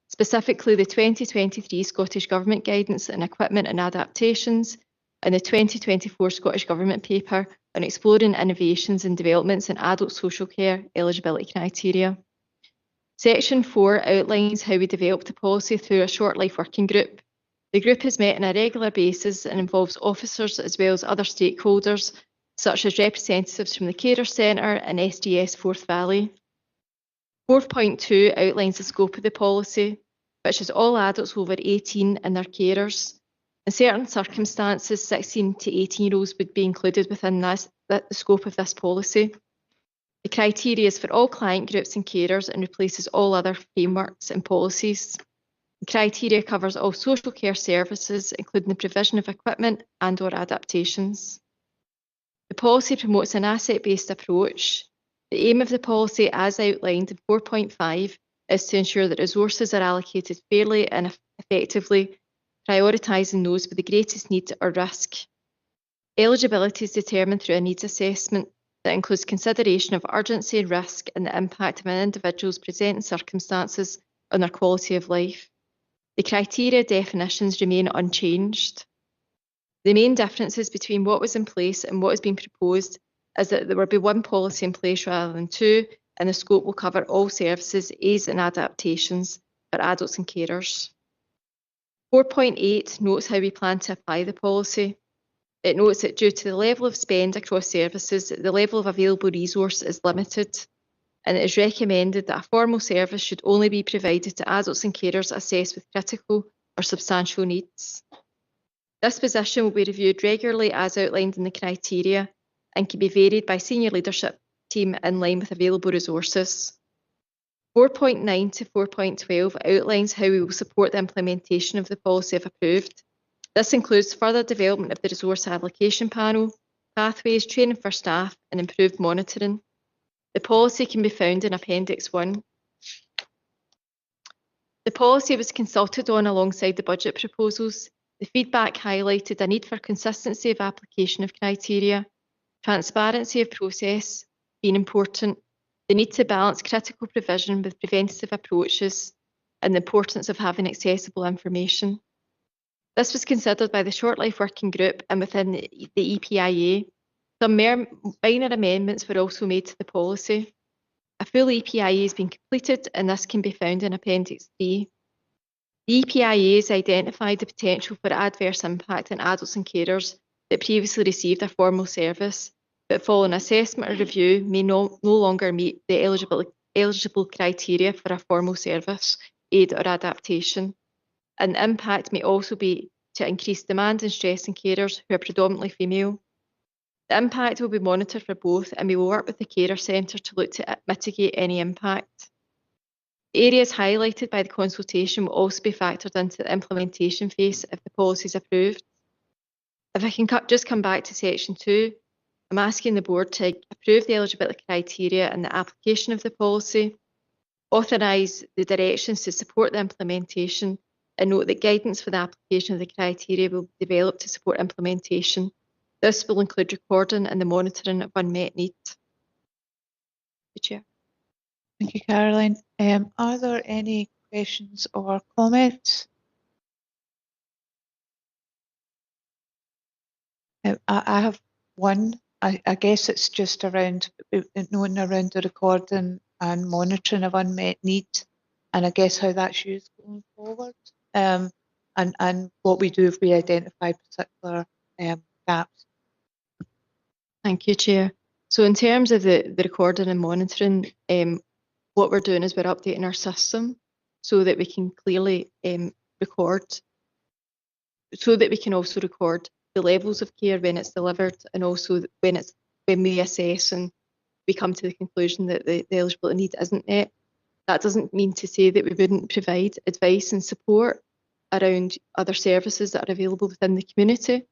Specifically, the 2023 Scottish Government Guidance on Equipment and Adaptations and the 2024 Scottish Government paper on exploring innovations and developments in adult social care eligibility criteria. Section 4 outlines how we developed the policy through a short life working group. The group has met on a regular basis and involves officers as well as other stakeholders, such as representatives from the Carer Centre and SDS Forth Valley. 4.2 outlines the scope of the policy, which is all adults over 18 and their carers. In certain circumstances, 16 to 18-year-olds would be included within the scope of this policy. The criteria is for all client groups and carers and replaces all other frameworks and policies. The criteria covers all social care services, including the provision of equipment and/or adaptations. The policy promotes an asset-based approach. The aim of the policy, as outlined in 4.5, is to ensure that resources are allocated fairly and effectively, prioritising those with the greatest need or risk. Eligibility is determined through a needs assessment that includes consideration of urgency, risk, and the impact of an individual's presenting circumstances on their quality of life. The criteria definitions remain unchanged. The main differences between what was in place and what has been proposed is that there will be one policy in place rather than two, and the scope will cover all services, aids and adaptations for adults and carers. 4.8 notes how we plan to apply the policy. It notes that due to the level of spend across services, the level of available resource is limited, and it is recommended that a formal service should only be provided to adults and carers assessed with critical or substantial needs. This position will be reviewed regularly as outlined in the criteria and can be varied by senior leadership team in line with available resources. 4.9 to 4.12 outlines how we will support the implementation of the policy if approved. This includes further development of the resource allocation panel, pathways, training for staff, and improved monitoring. The policy can be found in Appendix 1. The policy was consulted on alongside the budget proposals. The feedback highlighted a need for consistency of application of criteria, transparency of process being important, the need to balance critical provision with preventative approaches, and the importance of having accessible information. This was considered by the Short Life Working Group and within the EPIA. Some minor amendments were also made to the policy. A full EPIA has been completed, and this can be found in Appendix D. The EPIA has identified the potential for adverse impact on adults and carers that previously received a formal service, but following assessment or review may no longer meet the eligible criteria for a formal service, aid or adaptation. And the impact may also be to increase demand and stress in carers who are predominantly female. The impact will be monitored for both, and we will work with the carer centre to look to mitigate any impact. The areas highlighted by the consultation will also be factored into the implementation phase if the policy is approved. If I can just come back to Section 2, I'm asking the board to approve the eligibility criteria and the application of the policy, authorise the directions to support the implementation, and note that guidance for the application of the criteria will be developed to support implementation. This will include recording and the monitoring of unmet needs. Chair. Thank you, Caroline. Are there any questions or comments? I have one. I guess it's just around knowing around the recording and monitoring of unmet needs, and I guess how that's used going forward, and what we do if we identify particular gaps. Thank you, Chair. So in terms of the recording and monitoring, what we're doing is we're updating our system so that we can clearly record, so that we can also record the levels of care when it's delivered, and also when we assess and we come to the conclusion that the eligibility need isn't met. That doesn't mean to say that we wouldn't provide advice and support around other services that are available within the community,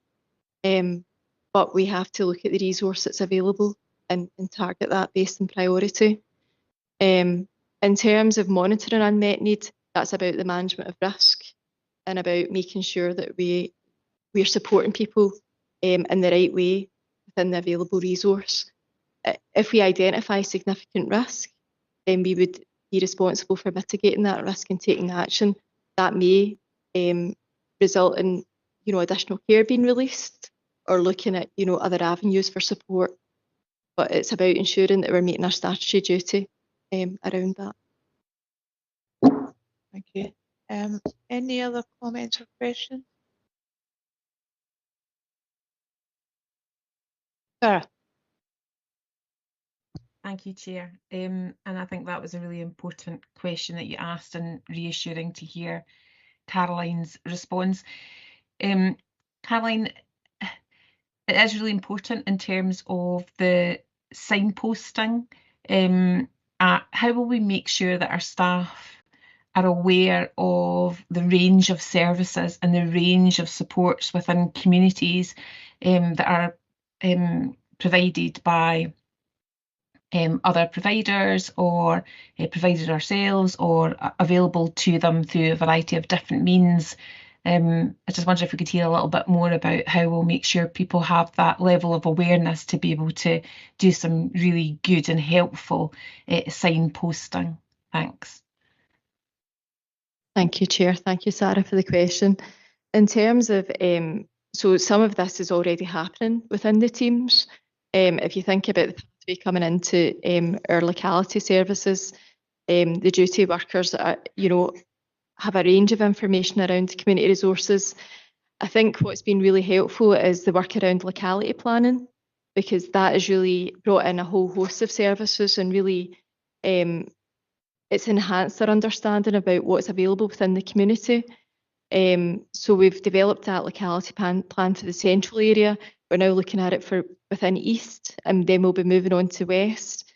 but we have to look at the resource that's available and target that based on priority. In terms of monitoring unmet need, that's about the management of risk and about making sure that we're supporting people in the right way within the available resource. If we identify significant risk, then we would be responsible for mitigating that risk and taking action. That may result in additional care being released or looking at other avenues for support. But it's about ensuring that we're meeting our statutory duty around that. Thank you. Any other comments or questions? Sarah. Thank you, Chair. And I think that was a really important question that you asked, and reassuring to hear Caroline's response. Caroline, it is really important in terms of the signposting. How will we make sure that our staff are aware of the range of services and the range of supports within communities that are provided by other providers, or provided ourselves, or available to them through a variety of different means? I just wonder if we could hear a little bit more about how we'll make sure people have that level of awareness to be able to do some really good and helpful signposting. Thanks. Thank you, Chair. Thank you, Sarah, for the question. In terms of, so some of this is already happening within the teams. If you think about the pathway coming into our locality services, the duty workers are, have a range of information around community resources. I think what's been really helpful is the work around locality planning, because that has really brought in a whole host of services, and really it's enhanced our understanding about what's available within the community. So we've developed that locality plan for the central area. We're now looking at it for within East, and then we'll be moving on to West.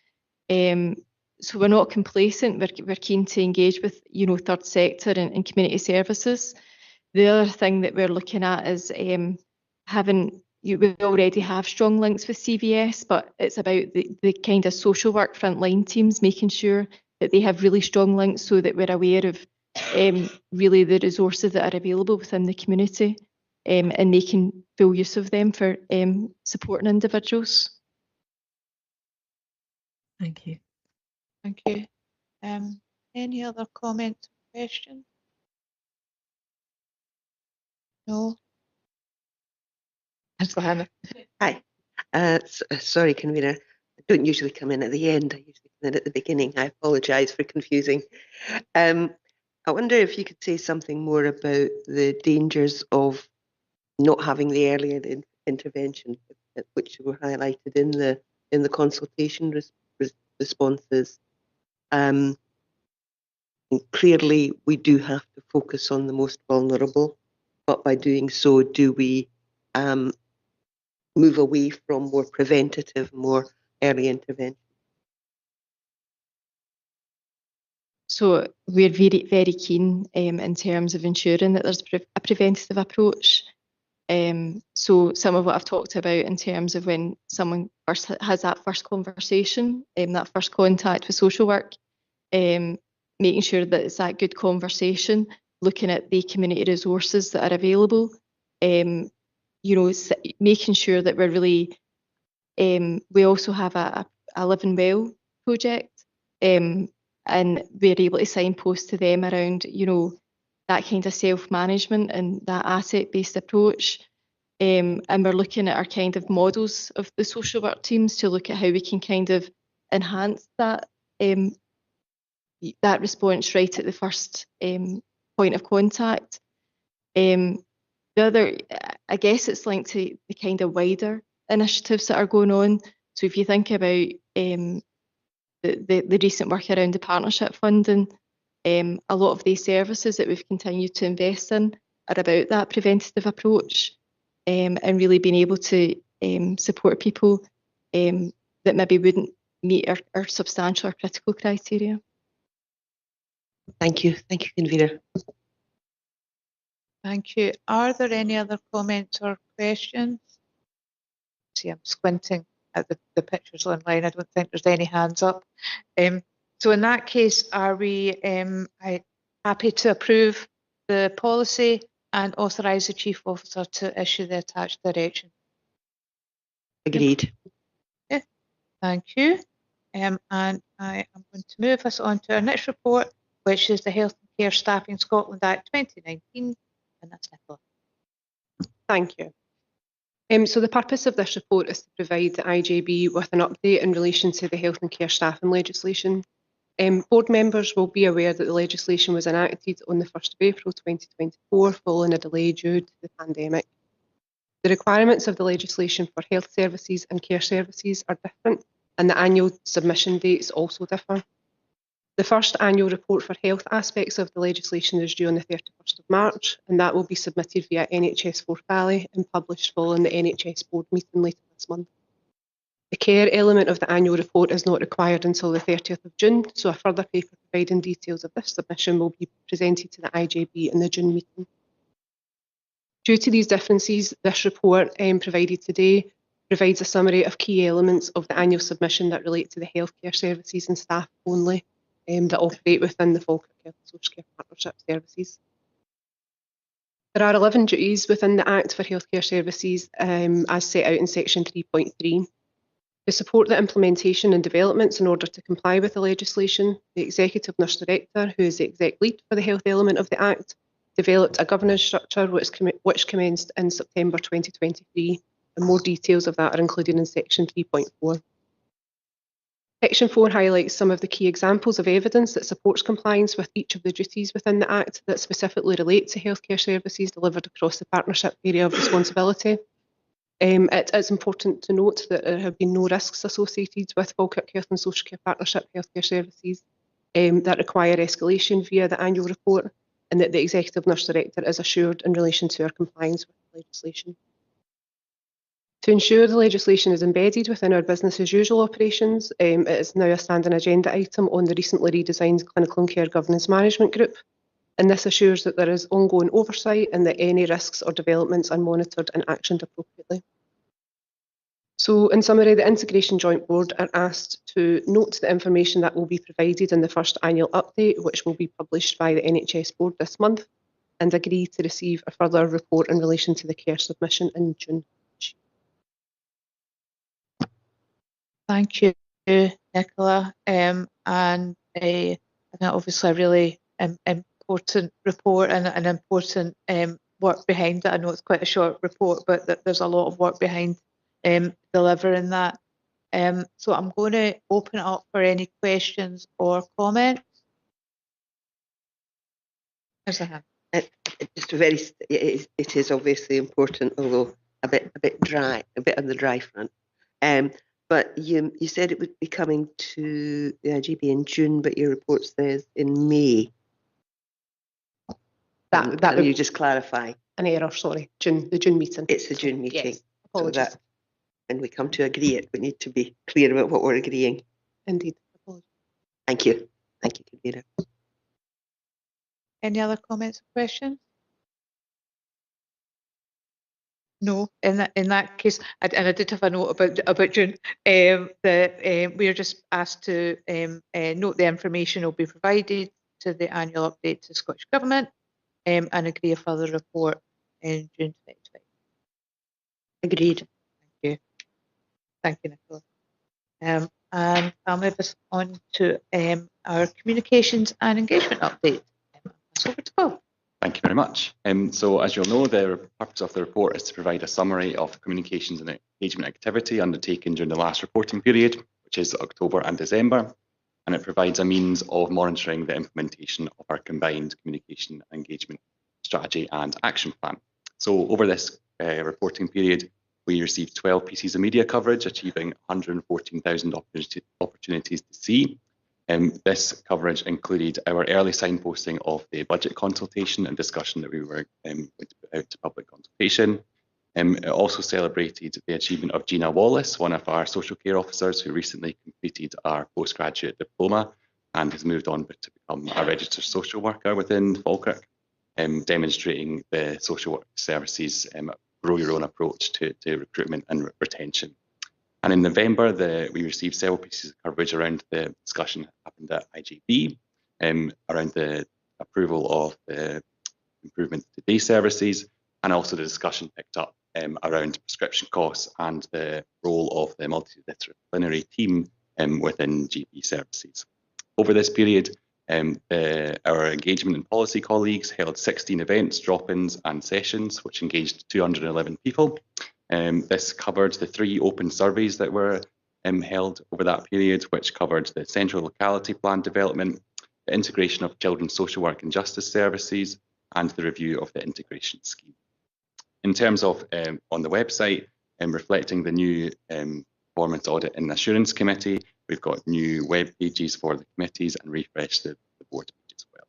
So we're not complacent. We're keen to engage with third sector and community services. The other thing that we're looking at is having, we already have strong links with CVS, but it's about the kind of social work frontline teams, making sure that they have really strong links so that we're aware of really the resources that are available within the community. and making full use of them for supporting individuals. Thank you. Thank you. Any other comments or questions? No. Ms. Lahana. Hi. Sorry, convener. I don't usually come in at the end. I usually come in at the beginning. I apologise for confusing. I wonder if you could say something more about the dangers of not having the earlier intervention, which were highlighted in the consultation responses. Clearly, we do have to focus on the most vulnerable, but by doing so, do we move away from more preventative, more early intervention? So we're very, very keen in terms of ensuring that there's a preventative approach. So some of what I've talked about in terms of when someone first has that first conversation, that first contact with social work, making sure that it's that good conversation, looking at the community resources that are available, making sure that we're really, we also have a Living Well project, and we're able to signpost to them around, that kind of self-management and that asset-based approach. And we're looking at our kind of models of the social work teams to look at how we can kind of enhance that that response right at the first point of contact. The other, I guess it's linked to the kind of wider initiatives that are going on. So if you think about the recent work around the partnership funding, a lot of these services that we've continued to invest in are about that preventative approach, and really being able to support people that maybe wouldn't meet our substantial or critical criteria. Thank you, convener. Thank you. Are there any other comments or questions? See, I'm squinting at the pictures online. I don't think there's any hands up. So in that case, are we happy to approve the policy and authorise the Chief Officer to issue the attached direction? Agreed. Okay, thank you. And I am going to move us on to our next report, which is the Health and Care Staffing Scotland Act 2019, and that's Nicola. Thank you. So the purpose of this report is to provide the IJB with an update in relation to the health and care staffing legislation. Board members will be aware that the legislation was enacted on the 1st of April 2024 following a delay due to the pandemic. The requirements of the legislation for health services and care services are different, and the annual submission dates also differ. The first annual report for health aspects of the legislation is due on the 31st of March, and that will be submitted via NHS Forth Valley and published following the NHS board meeting later this month. The care element of the annual report is not required until the 30th of June, so a further paper providing details of this submission will be presented to the IJB in the June meeting. Due to these differences, this report provided today provides a summary of key elements of the annual submission that relate to the healthcare services and staff only that operate within the Falkirk Health and Social Care Partnership services. There are 11 duties within the Act for healthcare services as set out in section 3.3. To support the implementation and developments in order to comply with the legislation, the Executive Nurse Director, who is the exec lead for the health element of the Act, developed a governance structure which commenced in September 2023, and more details of that are included in section 3.4. Section 4 highlights some of the key examples of evidence that supports compliance with each of the duties within the Act that specifically relate to healthcare services delivered across the partnership area of responsibility. It is important to note that there have been no risks associated with Falkirk Health and Social Care Partnership healthcare services that require escalation via the annual report, and that the Executive Nurse Director is assured in relation to our compliance with the legislation. To ensure the legislation is embedded within our business as usual operations, it is now a standing agenda item on the recently redesigned Clinical and Care Governance Management Group, and this assures that there is ongoing oversight and that any risks or developments are monitored and actioned appropriately. So, in summary, the Integration Joint Board are asked to note the information that will be provided in the first annual update, which will be published by the NHS Board this month, and agree to receive a further report in relation to the care submission in June. Thank you, Nicola. And I think obviously a really important report and an important work behind it. I know it's quite a short report, but there's a lot of work behind delivering that. So I'm going to open it up for any questions or comments. There's a hand. Just a very, it is obviously important, although a bit dry, a bit on the dry front. But you said it would be coming to the IGB in June, but your report says in May. That Can you just clarify? An error, sorry. The June meeting. It's the June meeting. Yes, So apologies. that when we come to agree it, we need to be clear about what we're agreeing. Indeed. Thank you. Thank you, Convener. Any other comments or questions? No, in that case, and I did have a note about June. We are just asked to note the information will be provided to the annual update to the Scottish Government and agree a further report in June 2020. Agreed. Thank you. Thank you, Nicola. And I'll move us on to our communications and engagement update. Pass over to Paul. Thank you very much. So as you'll know, the purpose of the report is to provide a summary of communications and engagement activity undertaken during the last reporting period, which is October and December, and it provides a means of monitoring the implementation of our combined communication and engagement strategy and action plan. So over this reporting period, we received 12 pieces of media coverage, achieving 114,000 opportunities to see. This coverage included our early signposting of the budget consultation and discussion that we were going to put out to public consultation. It also celebrated the achievement of Gina Wallace, one of our social care officers who recently completed our postgraduate diploma and has moved on to become a registered social worker within Falkirk, demonstrating the social work services grow your own approach to recruitment and retention. And in November, we received several pieces of coverage around the discussion that happened at IGB, around the approval of the improvements to day services, and also the discussion picked up around prescription costs and the role of the multidisciplinary team within GP services. Over this period, our engagement and policy colleagues held 16 events, drop-ins and sessions, which engaged 211 people. This covered the 3 open surveys that were held over that period, which covered the central locality plan development, the integration of children's social work and justice services, and the review of the integration scheme. In terms of on the website, reflecting the new performance audit and assurance committee, we've got new web pages for the committees and refreshed the board page as well.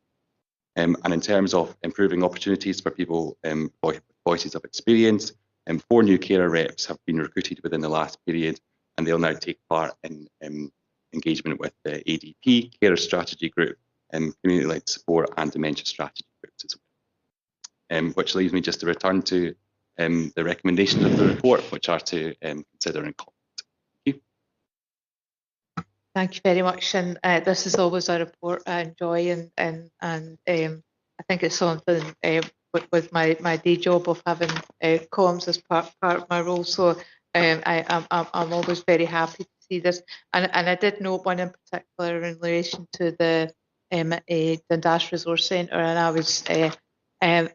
And in terms of improving opportunities for people with voices of experience, 4 new carer reps have been recruited within the last period, and they'll now take part in engagement with the ADP, Carer Strategy Group, Community-led Support and Dementia Strategy Groups as well. Which leaves me just to return to the recommendations of the report, which are to consider and comment. Thank you. Thank you very much. And this is always a report I enjoy, and I think it's something with my day job of having comms as part of my role. So I'm always very happy to see this. And I did note one in particular in relation to the Dundas Resource Centre, and I was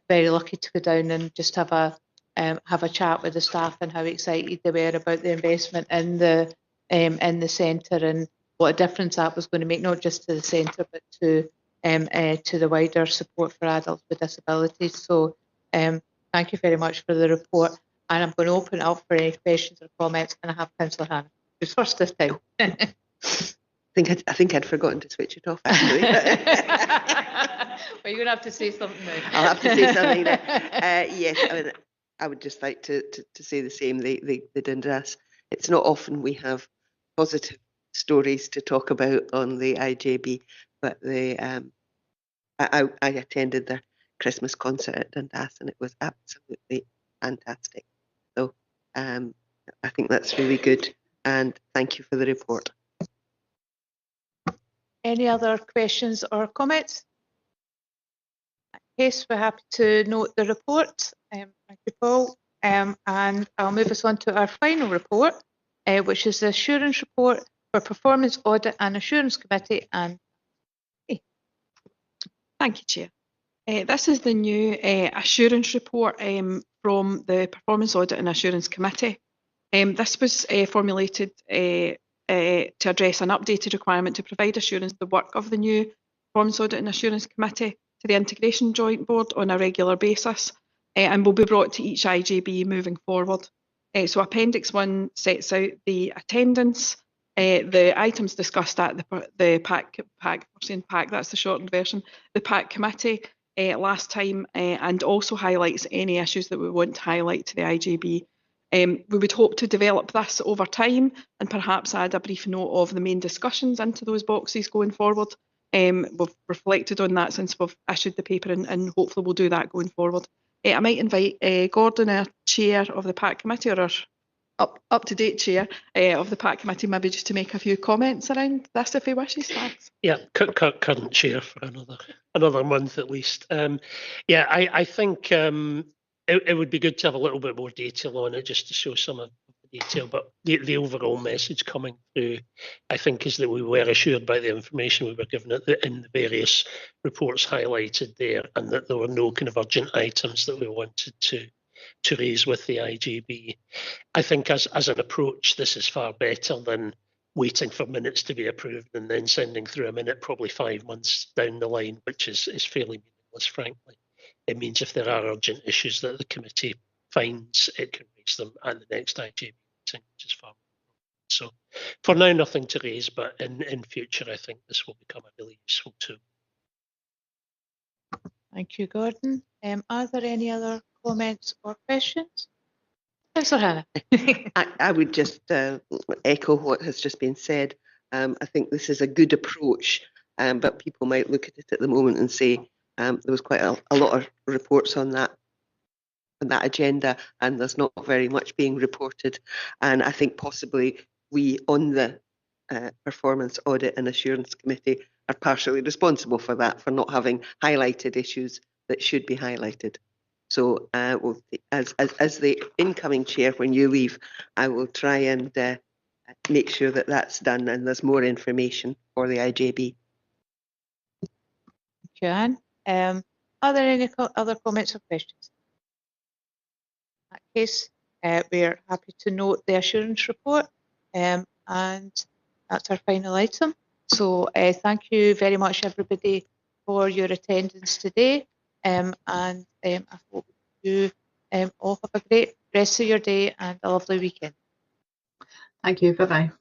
very lucky to go down and just have a chat with the staff and how excited they were about the investment in the centre and what a difference that was going to make, not just to the centre but to the wider support for adults with disabilities. So thank you very much for the report, and I'm going to open it up for any questions or comments, and I have Councillor Hannah, who's first this time. I think I'd forgotten to switch it off, actually. Well, you're going to have to say something now. I'll have to say something now. Yes, I would just like to say the same. The Dundas. It's not often we have positive stories to talk about on the IJB, but I attended their Christmas concert at Dundas, and it was absolutely fantastic. So I think that's really good, and thank you for the report. Any other questions or comments? case, we're happy to note the report. Thank you, Paul. And I'll move us on to our final report, which is the assurance report for Performance Audit and Assurance Committee. And Thank you, Chair. This is the new assurance report from the Performance Audit and Assurance Committee. This was formulated to address an updated requirement to provide assurance the work of the new Performance Audit and Assurance Committee to the Integration Joint Board on a regular basis and will be brought to each IJB moving forward. So Appendix 1 sets out the attendance, the items discussed at the PAC, that's the shortened version, the PAC committee last time, and also highlights any issues that we want to highlight to the IJB. We would hope to develop this over time and perhaps add a brief note of the main discussions into those boxes going forward. We've reflected on that since we've issued the paper, and hopefully we'll do that going forward. I might invite Gordon, our chair of the PAC committee, or our up-to-date chair of the PAC committee, maybe just to make a few comments around this if he wishes. Thanks. Yeah, current chair for another month at least. Yeah, I think it would be good to have a little bit more detail on it, just to show some of the detail. But the overall message coming through, I think, is that we were assured by the information we were given in the various reports highlighted there, and that there were no kind of urgent items that we wanted to raise with the IJB. I think as an approach, this is far better than waiting for minutes to be approved and then sending through a minute probably 5 months down the line, which is fairly meaningless, frankly. It means if there are urgent issues that the committee finds, it can raise them at the next IJB meeting, which is far more important. So for now, nothing to raise, but in future, I think this will become a really useful tool. thank you, Gordon. Are there any other comments or questions? Councillor Hannah. I would just echo what has just been said. I think this is a good approach, but people might look at it at the moment and say there was quite a lot of reports on that agenda, and there's not very much being reported. And I think possibly we on the Performance Audit and Assurance Committee are partially responsible for that, for not having highlighted issues that should be highlighted. So as the incoming chair, when you leave, I will try and make sure that that's done and there's more information for the IJB. Thank you, Anne. Are there any other comments or questions? In that case, we're happy to note the assurance report, and that's our final item. So thank you very much, everybody, for your attendance today. And I hope you all have a great rest of your day and a lovely weekend. Thank you. Bye-bye.